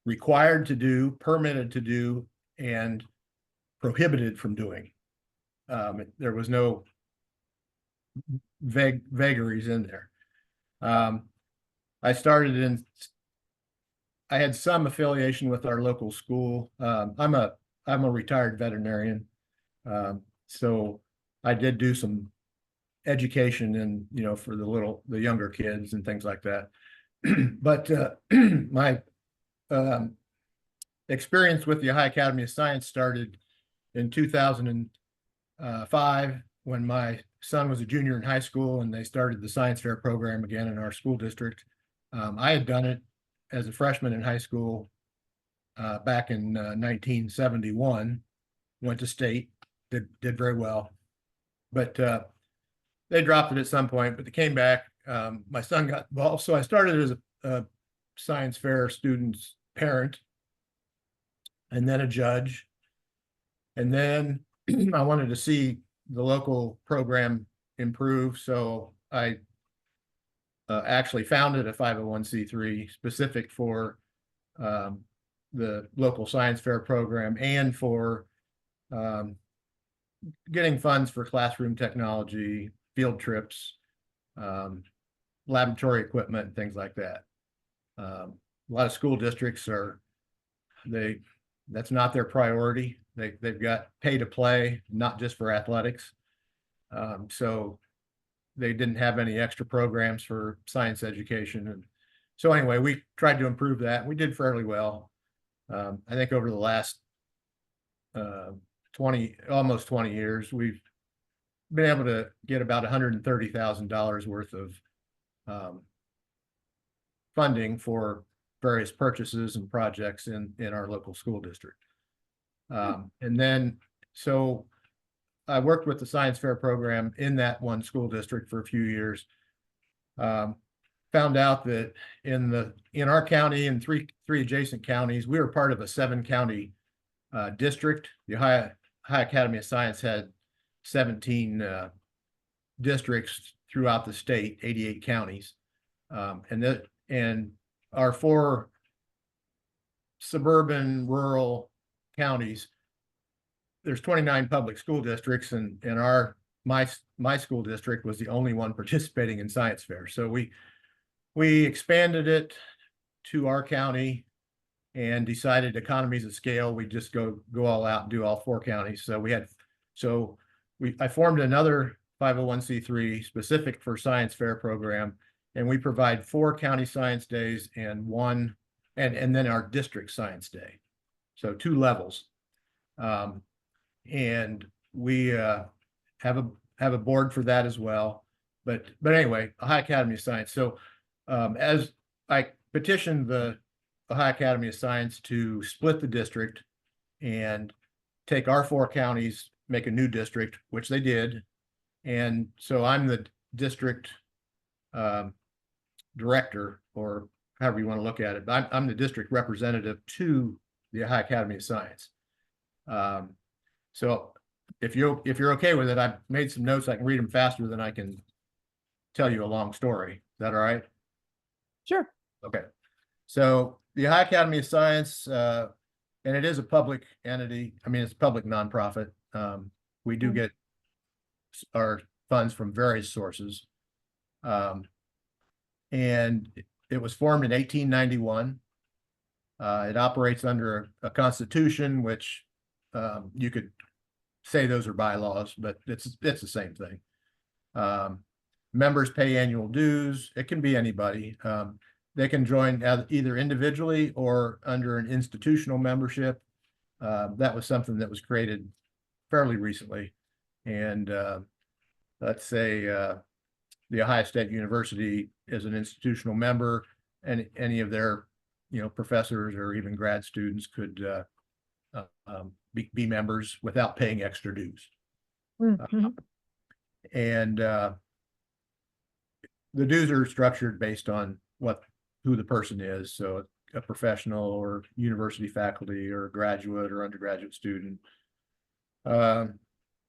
required to do, permitted to do, and prohibited from doing. There was no vagaries in there. I had some affiliation with our local school. I'm a retired veterinarian. So I did do some education and, for the younger kids and things like that. But my experience with the Ohio Academy of Science started in 2005 when my son was a junior in high school and they started the science fair program again in our school district. I had done it as a freshman in high school back in 1971, went to state, did very well, but they dropped it at some point, but they came back. My son got involved, so I started as a science fair student's parent, and then a judge, and then I wanted to see the local program improve, so I actually founded a 501c3 specific for the local science fair program and for getting funds for classroom technology, field trips, laboratory equipment, things like that. A lot of school districts that's not their priority. They've got pay to play, not just for athletics. So they didn't have any extra programs for science education. And so anyway, we tried to improve that. We did fairly well. I think over the last almost 20 years, we've been able to get about $130,000 worth of funding for various purchases and projects in our local school district. And then, so I worked with the science fair program in that one school district for a few years. Found out that in our county and three adjacent counties, we were part of a 7-county district. The Ohio Academy of Science had 17 districts throughout the state, 88 counties, and our 4 suburban, rural, counties, there's 29 public school districts, and my school district was the only one participating in science fair. So we expanded it to our county and decided economies of scale, we just go all out and do all 4 counties. I formed another 501c3 specific for science fair program, and we provide 4 county science days and then our district science day. So 2 levels. And we have a board for that as well. But anyway, Ohio Academy of Science. So as I petitioned the Ohio Academy of Science to split the district and take our 4 counties, make a new district, which they did. And so I'm the district director, or however you want to look at it. But I'm the district representative to the Ohio Academy of Science. So if you're okay with it, I've made some notes. I can read them faster than I can tell you a long story. Is that all right? Sure. Okay. So the Ohio Academy of Science, and it is a public entity. I mean, it's a public nonprofit. We do get our funds from various sources. And it was formed in 1891. It operates under a constitution, which you could say those are bylaws, but it's the same thing. Members pay annual dues. It can be anybody. They can join either individually or under an institutional membership. That was something that was created fairly recently. And let's say the Ohio State University is an institutional member, and any of their professors or even grad students could be members without paying extra dues. Mhm. And the dues are structured based on who the person is. So a professional or university faculty or a graduate or undergraduate student,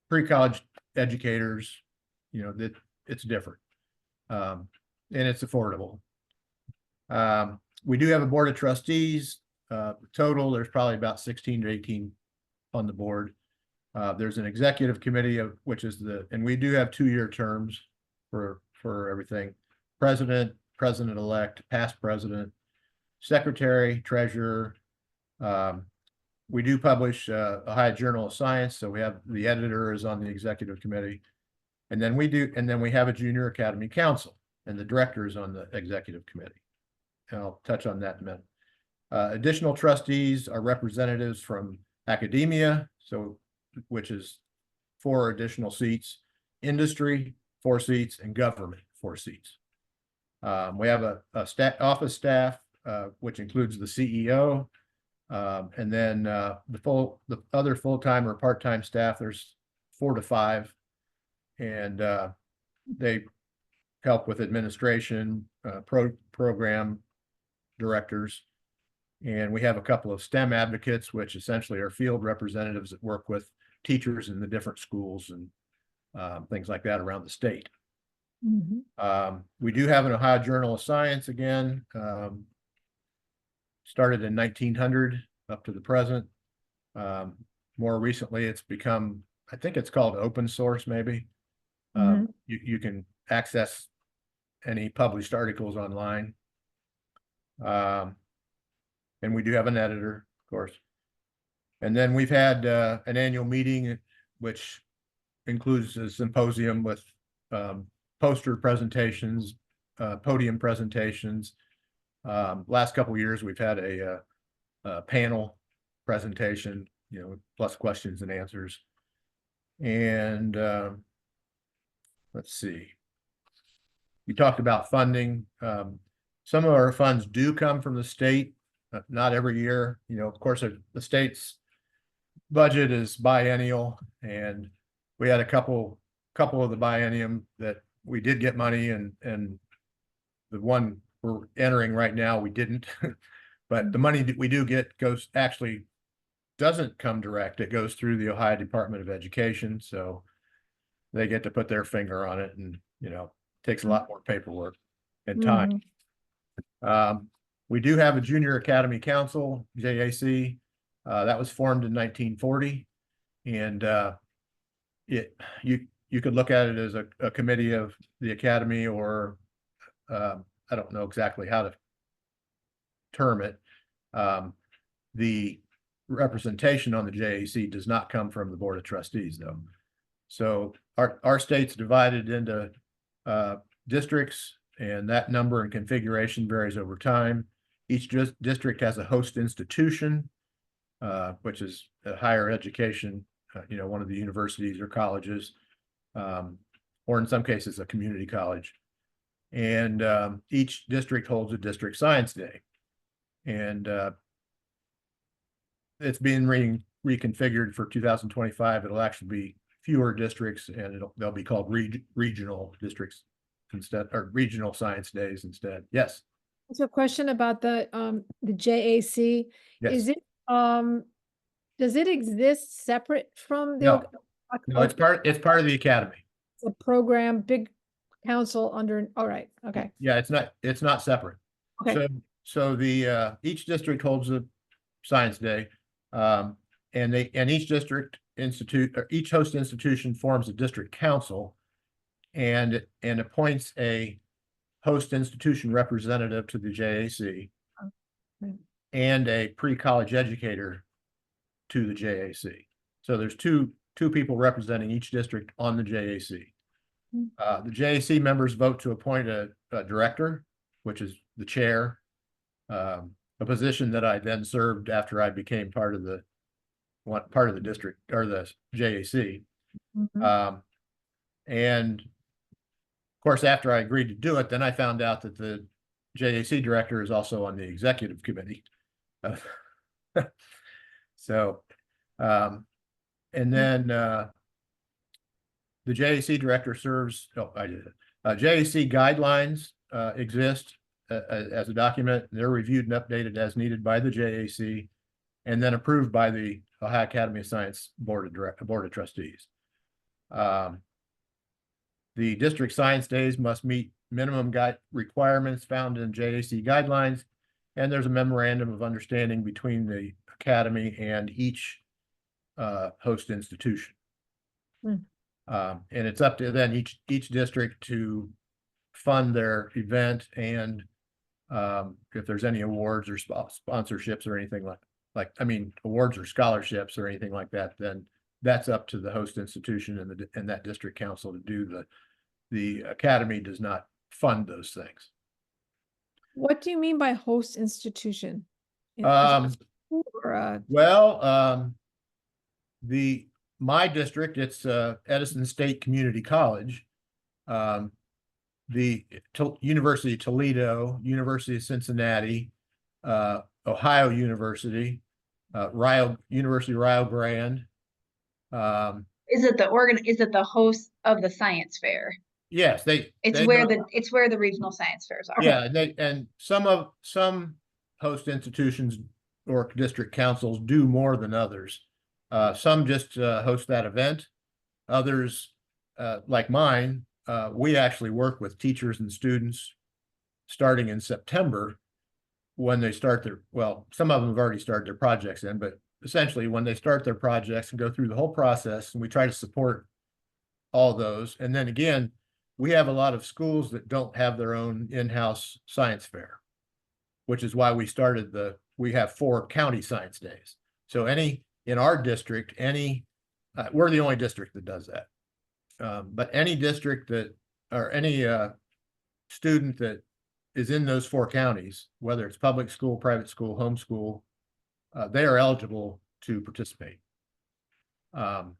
pre-college educators, that it's different. And it's affordable. We do have a board of trustees. Total, there's probably about 16 to 18 on the board. There's an executive committee which is and we do have 2-year terms for everything. President-elect, past president, secretary, treasurer. We do publish Ohio Journal of Science, so we have the editor is on the executive committee. And then we have a junior academy council, and the director is on the executive committee. And I'll touch on that in a minute. Additional trustees are representatives from academia, which is 4 additional seats, industry 4 seats, and government 4 seats. We have a office staff, which includes the CEO, and then the other full-time or part-time staff. There's 4 to 5, and they help with administration, program directors. And we have a couple of STEM advocates, which essentially are field representatives that work with teachers in the different schools and things like that around the state. Mhm. We do have an Ohio Journal of Science again, started in 1900 up to the present. More recently, it's become, I think it's called open source, maybe. You can access any published articles online. And we do have an editor, of course. And then we've had an annual meeting, which includes a symposium with poster presentations, podium presentations. Last couple of years, we've had a panel presentation, plus questions and answers. And let's see. We talked about funding. Some of our funds do come from the state, not every year. Of course, the state's budget is biennial, and we had a couple of the biennium that we did get money, and the one we're entering right now, we didn't. But the money that we do get doesn't come direct. It goes through the Ohio Department of Education, so they get to put their finger on it, and takes a lot more paperwork and time. We do have a Junior Academy Council, JAC. That was formed in 1940, and you could look at it as a committee of the academy, or I don't know exactly how to term it. The representation on the JAC does not come from the Board of Trustees, though. So our state's divided into districts, and that number and configuration varies over time. Each district has a host institution, which is a higher education, one of the universities or colleges, or in some cases a community college. And each district holds a district science day. And it's being reconfigured for 2025. It'll actually be fewer districts, and they'll be called regional districts instead, or regional science days instead. Yes. So a question about the JAC. Yes. Is it does it exist separate from the No. No, it's part of the academy. It's a program, big council under, all right, okay. Yeah, it's not separate. Okay. So the each district holds a science day, and each district institute, or each host institution, forms a district council and appoints a host institution representative to the JAC and a pre-college educator to the JAC. So there's two people representing each district on the JAC. The JAC members vote to appoint a director, which is the chair, a position that I then served after I became part of the district, or the JAC. And of course, after I agreed to do it, then I found out that the JAC director is also on the executive committee. So, and then the JAC director serves, JAC guidelines exist as a document. They're reviewed and updated as needed by the JAC, and then approved by the Ohio Academy of Science Board of Trustees. The district science days must meet minimum requirements found in JAC guidelines, and there's a memorandum of understanding between the academy and each host institution. And it's up to then each district to fund their event, and if there's any awards or sponsorships or anything awards or scholarships or anything like that, then that's up to the host institution and that district council to do. The academy does not fund those things. What do you mean by host institution? My district, it's Edison State Community College, the University of Toledo, University of Cincinnati, Ohio University, University of Rio Grande. Is it the host of the science fair? Yes, It's where the regional science fairs are. Yeah, and some host institutions or district councils do more than others. Some just host that event. Others, like mine, we actually work with teachers and students starting in September when they start some of them have already started their projects in, but essentially when they start their projects and go through the whole process, and we try to support all those. And then again, we have a lot of schools that don't have their own in-house science fair, which is why we have 4 county science days. So in our district, we're the only district that does that. But any district or any student that is in those 4 counties, whether it's public school, private school, homeschool, they are eligible to participate. For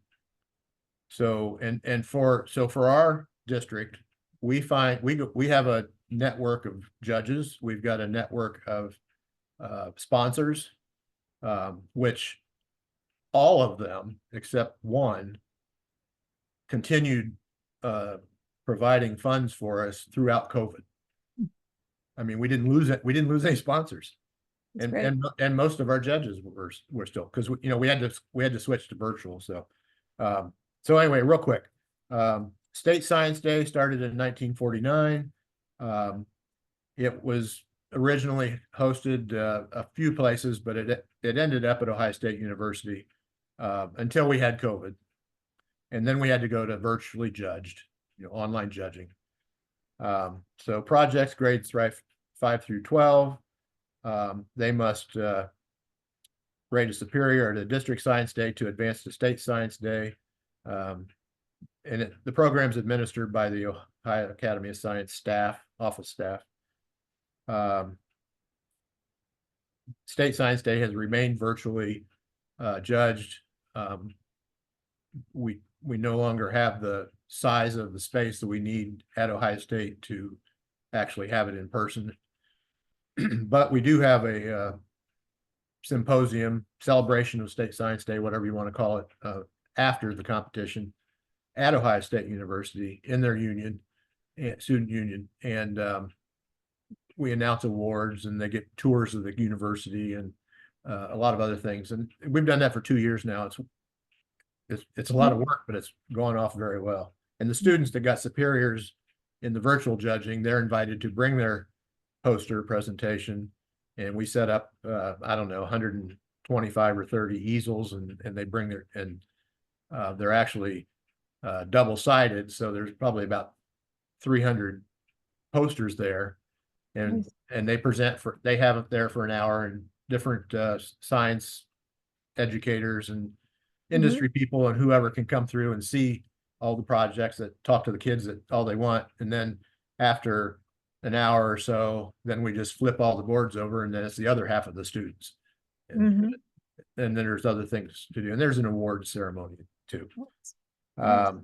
our district, we have a network of judges. We've got a network of sponsors, which all of them except one continued providing funds for us throughout COVID. I mean, we didn't lose it. We didn't lose any sponsors. And most of our judges were still, because we had to switch to virtual. So anyway, real quick, State Science Day started in 1949. It was originally hosted a few places, but it ended up at Ohio State University until we had COVID. And then we had to go to virtually judged, online judging. So projects grades 5 through 12, they must rate a superior at a district science day to advance to state science day. And the program's administered by the Ohio Academy of Science staff, office staff. State Science Day has remained virtually judged. We no longer have the size of the space that we need at Ohio State to actually have it in person. But we do have a symposium, celebration of State Science Day, whatever you want to call it, after the competition at Ohio State University in their union, student union. And we announce awards and they get tours of the university and a lot of other things. And we've done that for 2 years now. It's a lot of work, but it's gone off very well. And the students that got superiors in the virtual judging, they're invited to bring their poster presentation. And we set up, I don't know, 125 or 30 easels, and they bring their, and they're actually double-sided. So there's probably about 300 posters there. And they they have it there for an hour, and different science educators and industry people and whoever can come through and see all the projects, that talk to the kids that all they want. And then after an hour or so, then we just flip all the boards over, and then it's the other half of the students. And then there's other things to do. And there's an award ceremony too. All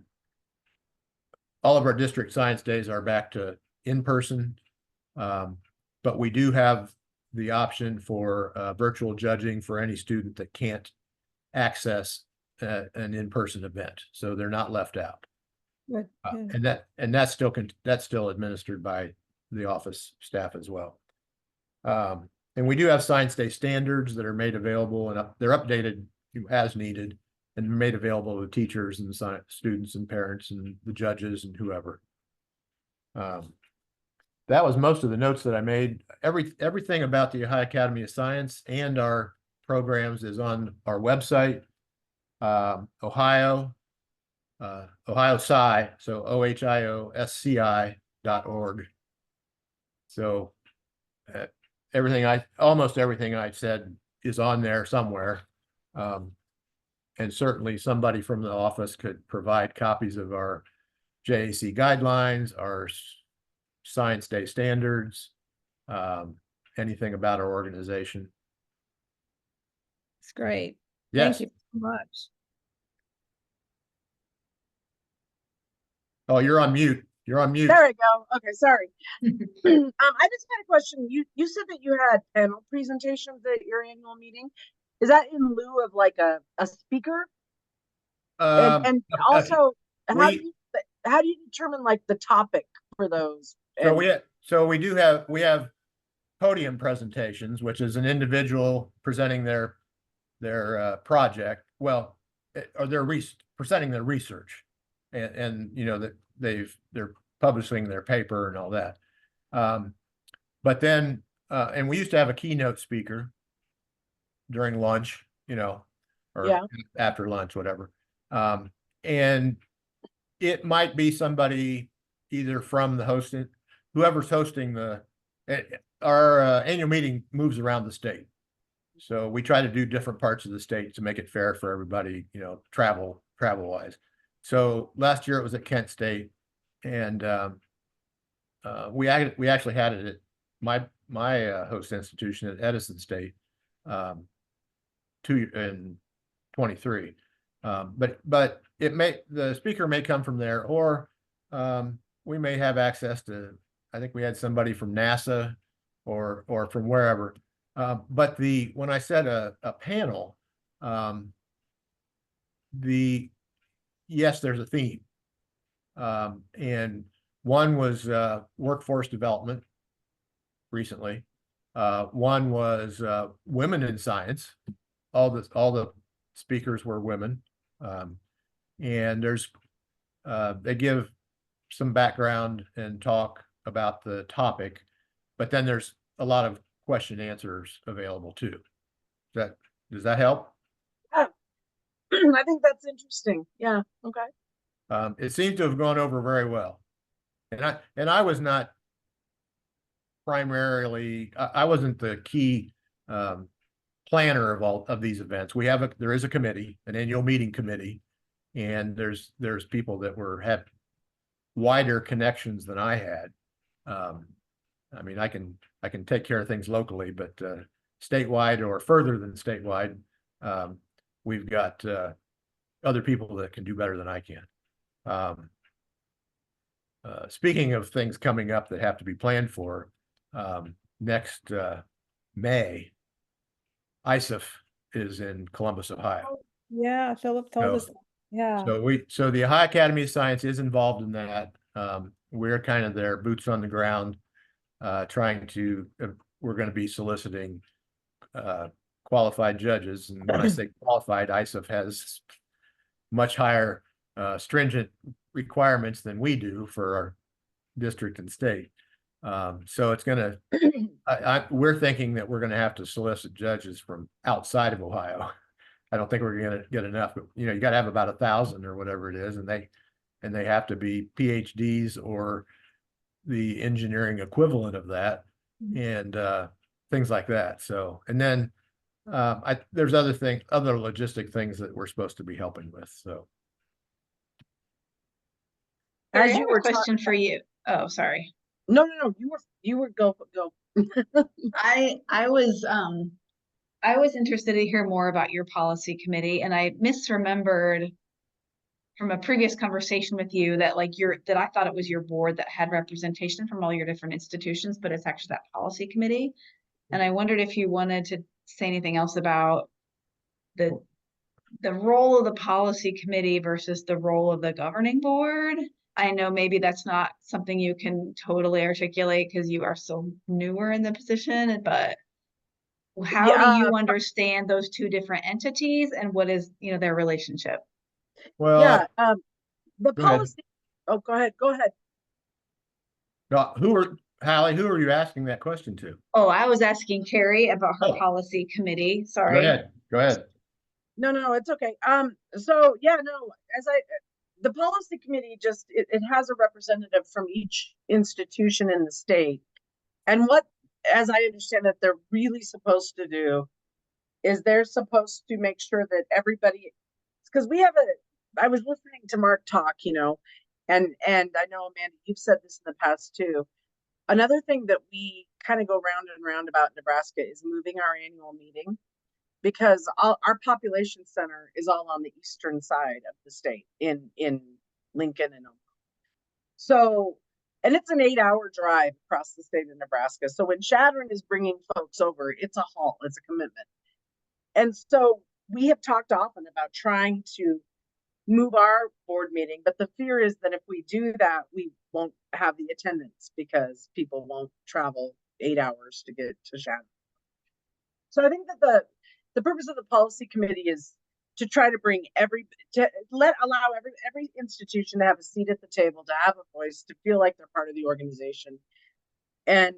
of our district science days are back to in person. But we do have the option for virtual judging for any student that can't access an in-person event, so they're not left out. And that's still administered by the office staff as well. And we do have Science Day standards that are made available, and they're updated as needed and made available to teachers and science students and parents and the judges and whoever. That was most of the notes that I made. Everything about the Ohio Academy of Science and our programs is on our website, Ohio Sci, so OHIOSCI.org. So almost everything I said is on there somewhere. And certainly somebody from the office could provide copies of our JAC guidelines, our Science Day standards, anything about our organization. It's great. Yes. Thank you so much. Oh, you're on mute. You're on mute. There we go. Okay, sorry. I just had a question. You said that you had panel presentations at your annual meeting. Is that in lieu of like a speaker? And also, how do you determine like the topic for those? So we have podium presentations, which is an individual presenting their project, well, or they're presenting their research, and that they're publishing their paper and all that. But then and we used to have a keynote speaker during lunch, or after lunch, whatever. And it might be somebody either from the whoever's hosting our annual meeting moves around the state. So we try to do different parts of the state to make it fair for everybody, travel wise. So last year it was at Kent State, and we actually had it at my host institution at Edison State, 23. But the speaker may come from there, or we may have access to, I think we had somebody from NASA or from wherever. But when I said a panel, yes, there's a theme. And one was workforce development recently. One was women in science. All the speakers were women. And they give some background and talk about the topic, but then there's a lot of question answers available too. Does that help? Yeah. I think that's interesting. Yeah. Okay. It seems to have gone over very well. And I was not primarily, I wasn't the key planner of all of these events. There is a committee, an annual meeting committee, and there's people that have wider connections than I had. I mean, I can take care of things locally, but statewide or further than statewide, we've got other people that can do better than I can. Speaking of things coming up that have to be planned for, next May, ISAF is in Columbus, Ohio. Yeah, Philip told us. Yeah. So the Ohio Academy of Science is involved in that. We're kind of their boots on the ground, trying to. We're going to be soliciting qualified judges, and when I say qualified, ISAF has much higher stringent requirements than we do for our district and state. So it's going to. We're thinking that we're going to have to solicit judges from outside of Ohio. I don't think we're going to get enough, but you got to have about 1,000 or whatever it is, and they have to be PhDs or the engineering equivalent of that, and things like that. So, and then there's other logistic things that we're supposed to be helping with. So, As As you you were were question for you. Oh, sorry. No, you were go. I was interested to hear more about your policy committee, and I misremembered from a previous conversation with you that that I thought it was your board that had representation from all your different institutions, but it's actually that policy committee. And I wondered if you wanted to say anything else about the role of the policy committee versus the role of the governing board. I know maybe that's not something you can totally articulate because you are still newer in the position, but how do you understand those two different entities and what is, their relationship? well, The go ahead. policy. Oh, go ahead. Go ahead. Hallie, who are you asking that question to? Oh, I was asking Carrie about her Oh. policy committee. Go Sorry. ahead. No, it's okay. So yeah, no, the policy committee it has a representative from each institution in the state. And as I understand it, they're really supposed to do is they're supposed to make sure that everybody, because I was listening to Mark talk, and I know, Amanda, you've said this in the past too. Another thing that we kind of go round and round about Nebraska is moving our annual meeting, because our population center is all on the eastern side of the state in Lincoln and Omaha. So, and it's an 8-hour drive across the state of Nebraska. So when Shadron is bringing folks over, it's a haul, it's a commitment. And so we have talked often about trying to move our board meeting, but the fear is that if we do that, we won't have the attendance because people won't travel 8 hours to get to Shadron. So I think that the purpose of the policy committee is to try to bring allow every institution to have a seat at the table, to have a voice, to feel like they're part of the organization. And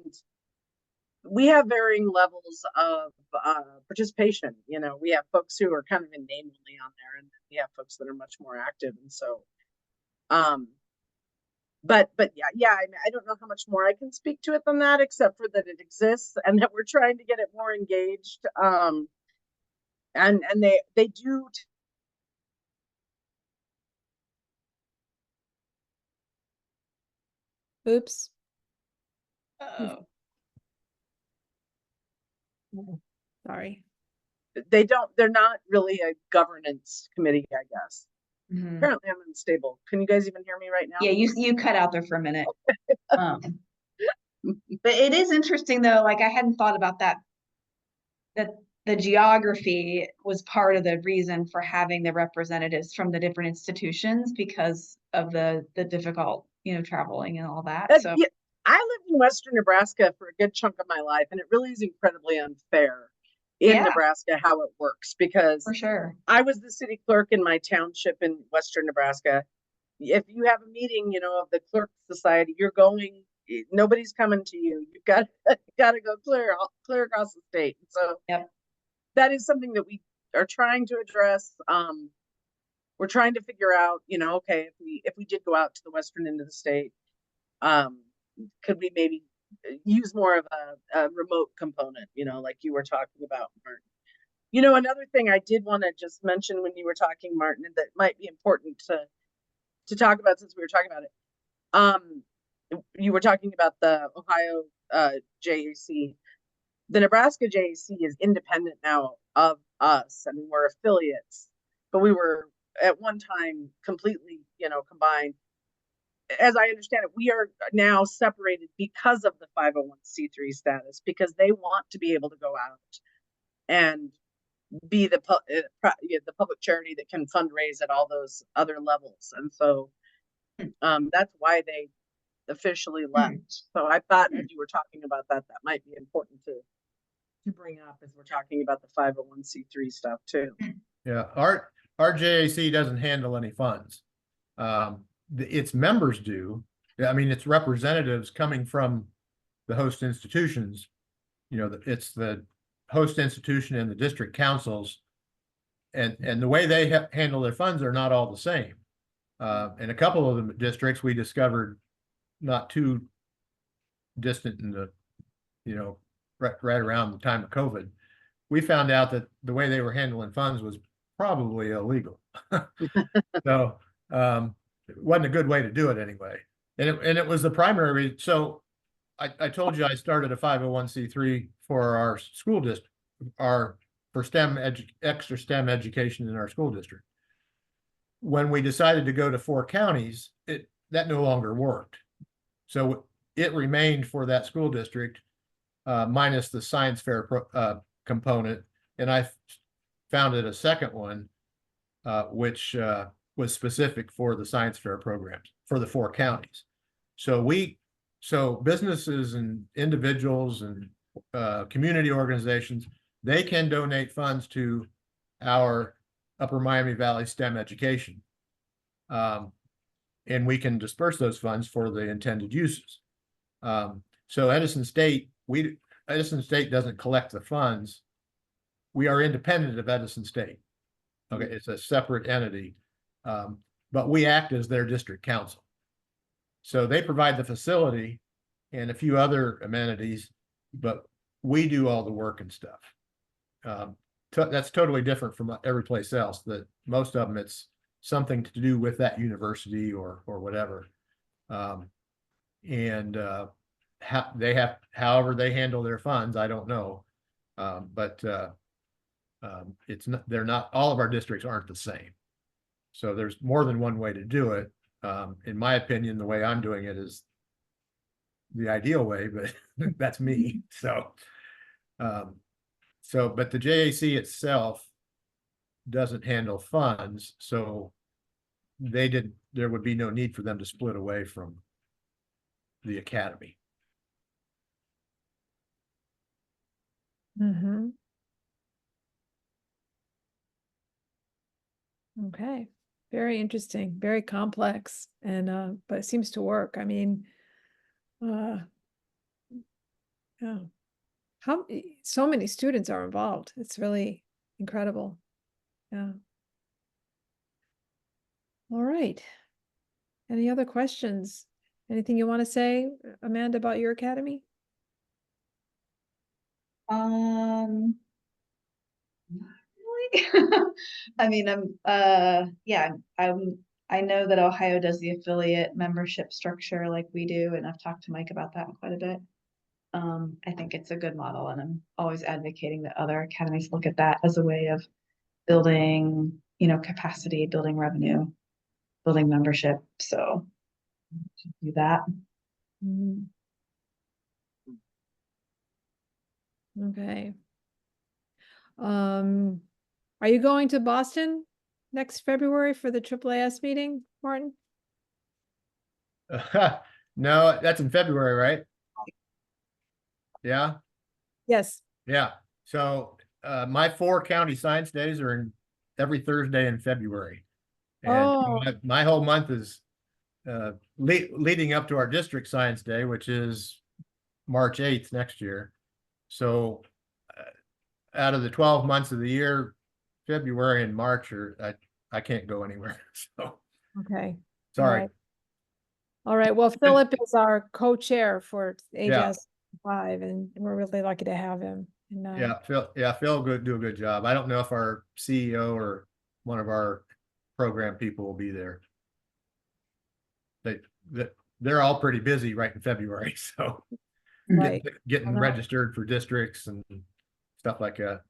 we have varying levels of participation. We have folks who are kind of in name only on there, and we have folks that are much more active. And so, but yeah, I don't know how much more I can speak to it than that, except for that it exists and that we're trying to get it more engaged. And they do. Oops. Oh. Sorry. They're not really a governance committee, I guess. Mm-hmm. Apparently I'm unstable. Can you guys even hear me right now? Yeah, you cut out there for a minute. But it is interesting though, I hadn't thought about that the geography was part of the reason for having the representatives from the different institutions because of the difficult, traveling and all that. So yeah, I lived in Western Nebraska for a good chunk of my life, and it really is incredibly unfair in Nebraska how it works, because for sure I was the city clerk in my township in Western Nebraska. If you have a meeting, of the clerk society, you're going nobody's coming to you. You've got got to go clear across the state. So Yep. that is something that we are trying to address. We're trying to figure out, okay, if we did go out to the western end of the state, could we maybe use more of a remote component, like you were talking about, Martin. Another thing I did want to just mention when you were talking, Martin, that might be important to talk about since we were talking about it. You were talking about the Ohio JAC. The Nebraska JAC is independent now of us. I mean, we're affiliates, but we were at one time completely, combined. As I understand it, we are now separated because of the 501c3 status, because they want to be able to go out and be the public charity that can fundraise at all those other levels. And so that's why they officially left. So I thought as you were talking about that might be important to bring up as we're talking about the 501c3 stuff too. Yeah, our JAC doesn't handle any funds. Its members do. I mean, it's representatives coming from the host institutions. It's the host institution and the district councils, and the way they handle their funds are not all the same. And a couple of the districts we discovered not too distant in the, right around the time of COVID, we found out that the way they were handling funds was probably illegal. So it wasn't a good way to do it anyway. And it was the primary reason. So I told you I started a 501c3 for our school district, for STEM extra STEM education in our school district. When we decided to go to 4 counties, that no longer worked. So it remained for that school district, minus the science fair component. And I founded a second one, which was specific for the science fair programs for the 4 counties. So businesses and individuals and community organizations, they can donate funds to our Upper Miami Valley STEM education. And we can disperse those funds for the intended uses. So Edison State doesn't collect the funds. We are independent of Edison State. Okay, it's a separate entity, but we act as their district council. So they provide the facility and a few other amenities, but we do all the work and stuff. That's totally different from every place else. That most of them, it's something to do with that university or whatever. However they handle their funds, I don't know. But it's not, they're not, all of our districts aren't the same. So there's more than one way to do it. In my opinion, the way I'm doing it is the ideal way, but that's me. So, but the JAC itself doesn't handle funds, so there would be no need for them to split away from the academy. Mm-hmm. Okay. Very interesting, very complex, and but it seems to work. I mean, yeah. So many students are involved. It's really incredible. Yeah. All right. Any other questions? Anything you want to say, Amanda, about your academy? Not really. I mean, yeah, I know that Ohio does the affiliate membership structure like we do, and I've talked to Mike about that quite a bit. I think it's a good model, and I'm always advocating that other academies look at that as a way of building, capacity, building revenue, building membership. So do that. Mhm. Okay. Are you going to Boston next February for the AAAS meeting, Martin? No, that's in February, right? Yeah. Yes. Yeah. So my 4 county science days are in every Thursday in February. And Oh. my whole month is leading up to our district science day, which is March 8th next year. So out of the 12 months of the year, February and March I can't go anywhere. So Okay. sorry. Right. All right. Well, Philip is our co-chair for Yeah. AJS 5, and we're really lucky to have him. And, Phil do a good job. I don't know if our CEO or one of our program people will be there. They're all pretty busy right in February, so right. getting registered for districts and stuff like that.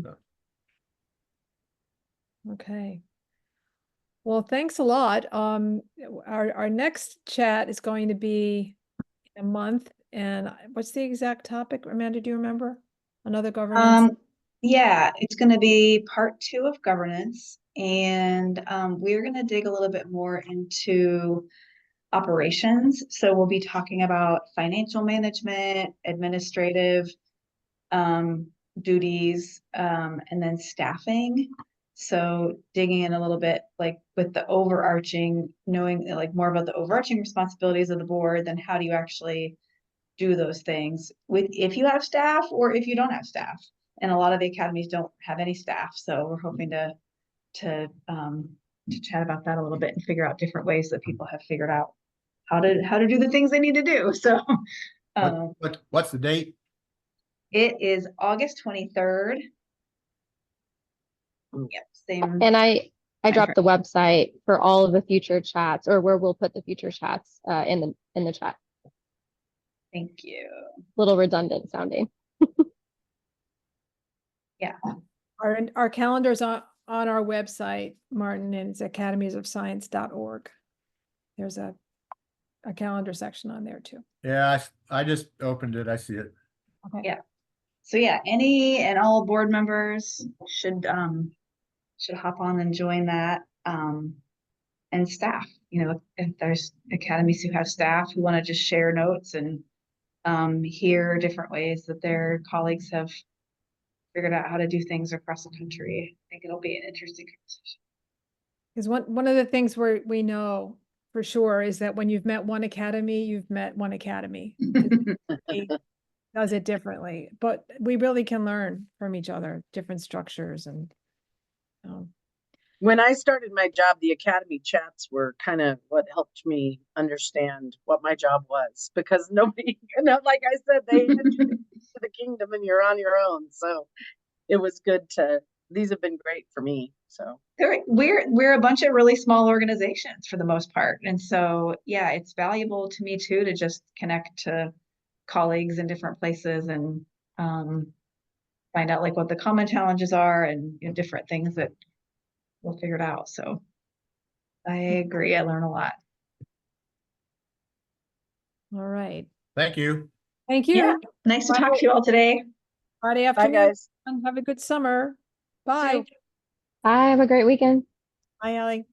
So. Okay. Well, thanks a lot. Our next chat is going to be in a month, and what's the exact topic? Amanda, do you remember? Another governance? Yeah, it's going to be part 2 of governance, and we're going to dig a little bit more into operations. So we'll be talking about financial management, administrative duties, and then staffing. So digging in a little bit, like with the overarching, knowing like more about the overarching responsibilities of the board, then how do you actually do those things with if you have staff or if you don't have staff. And a lot of the academies don't have any staff, so we're hoping to chat about that a little bit and figure out different ways that people have figured out how to do the things they need to do. So what's the date? it is August 23rd. Yep, same. And I dropped the website for all of the future chats, or where we'll put the future chats in the chat. Thank you. Little redundant sounding. Yeah. Our calendar's on our website, Martin, and it's academiesofscience.org. There's a calendar section on there too. Yeah, I just opened it. I see it. Okay. Yeah. So yeah, any and all board members should hop on and join that. And staff, if there's academies who have staff who want to just share notes and hear different ways that their colleagues have figured out how to do things across the country, I think it'll be an interesting conversation. Because one of the things we know for sure is that when you've met one academy, you've met one academy. It does it differently, but we really can learn from each other, different structures. And when I started my job, the academy chats were kind of what helped me understand what my job was, because nobody, like I said, they introduced you to the kingdom and you're on your own. So it was good these have been great for me. So we're a bunch of really small organizations for the most part. And so, yeah, it's valuable to me too, to just connect to colleagues in different places and find out like what the common challenges are and different things that we'll figure it out. So I agree. I learn a lot. all right. Thank you. Thank you. Yeah. Nice to talk to you all today. Friday afternoon. Bye, guys. Have a good summer. Bye. Bye. Have a great weekend. Bye, Allie.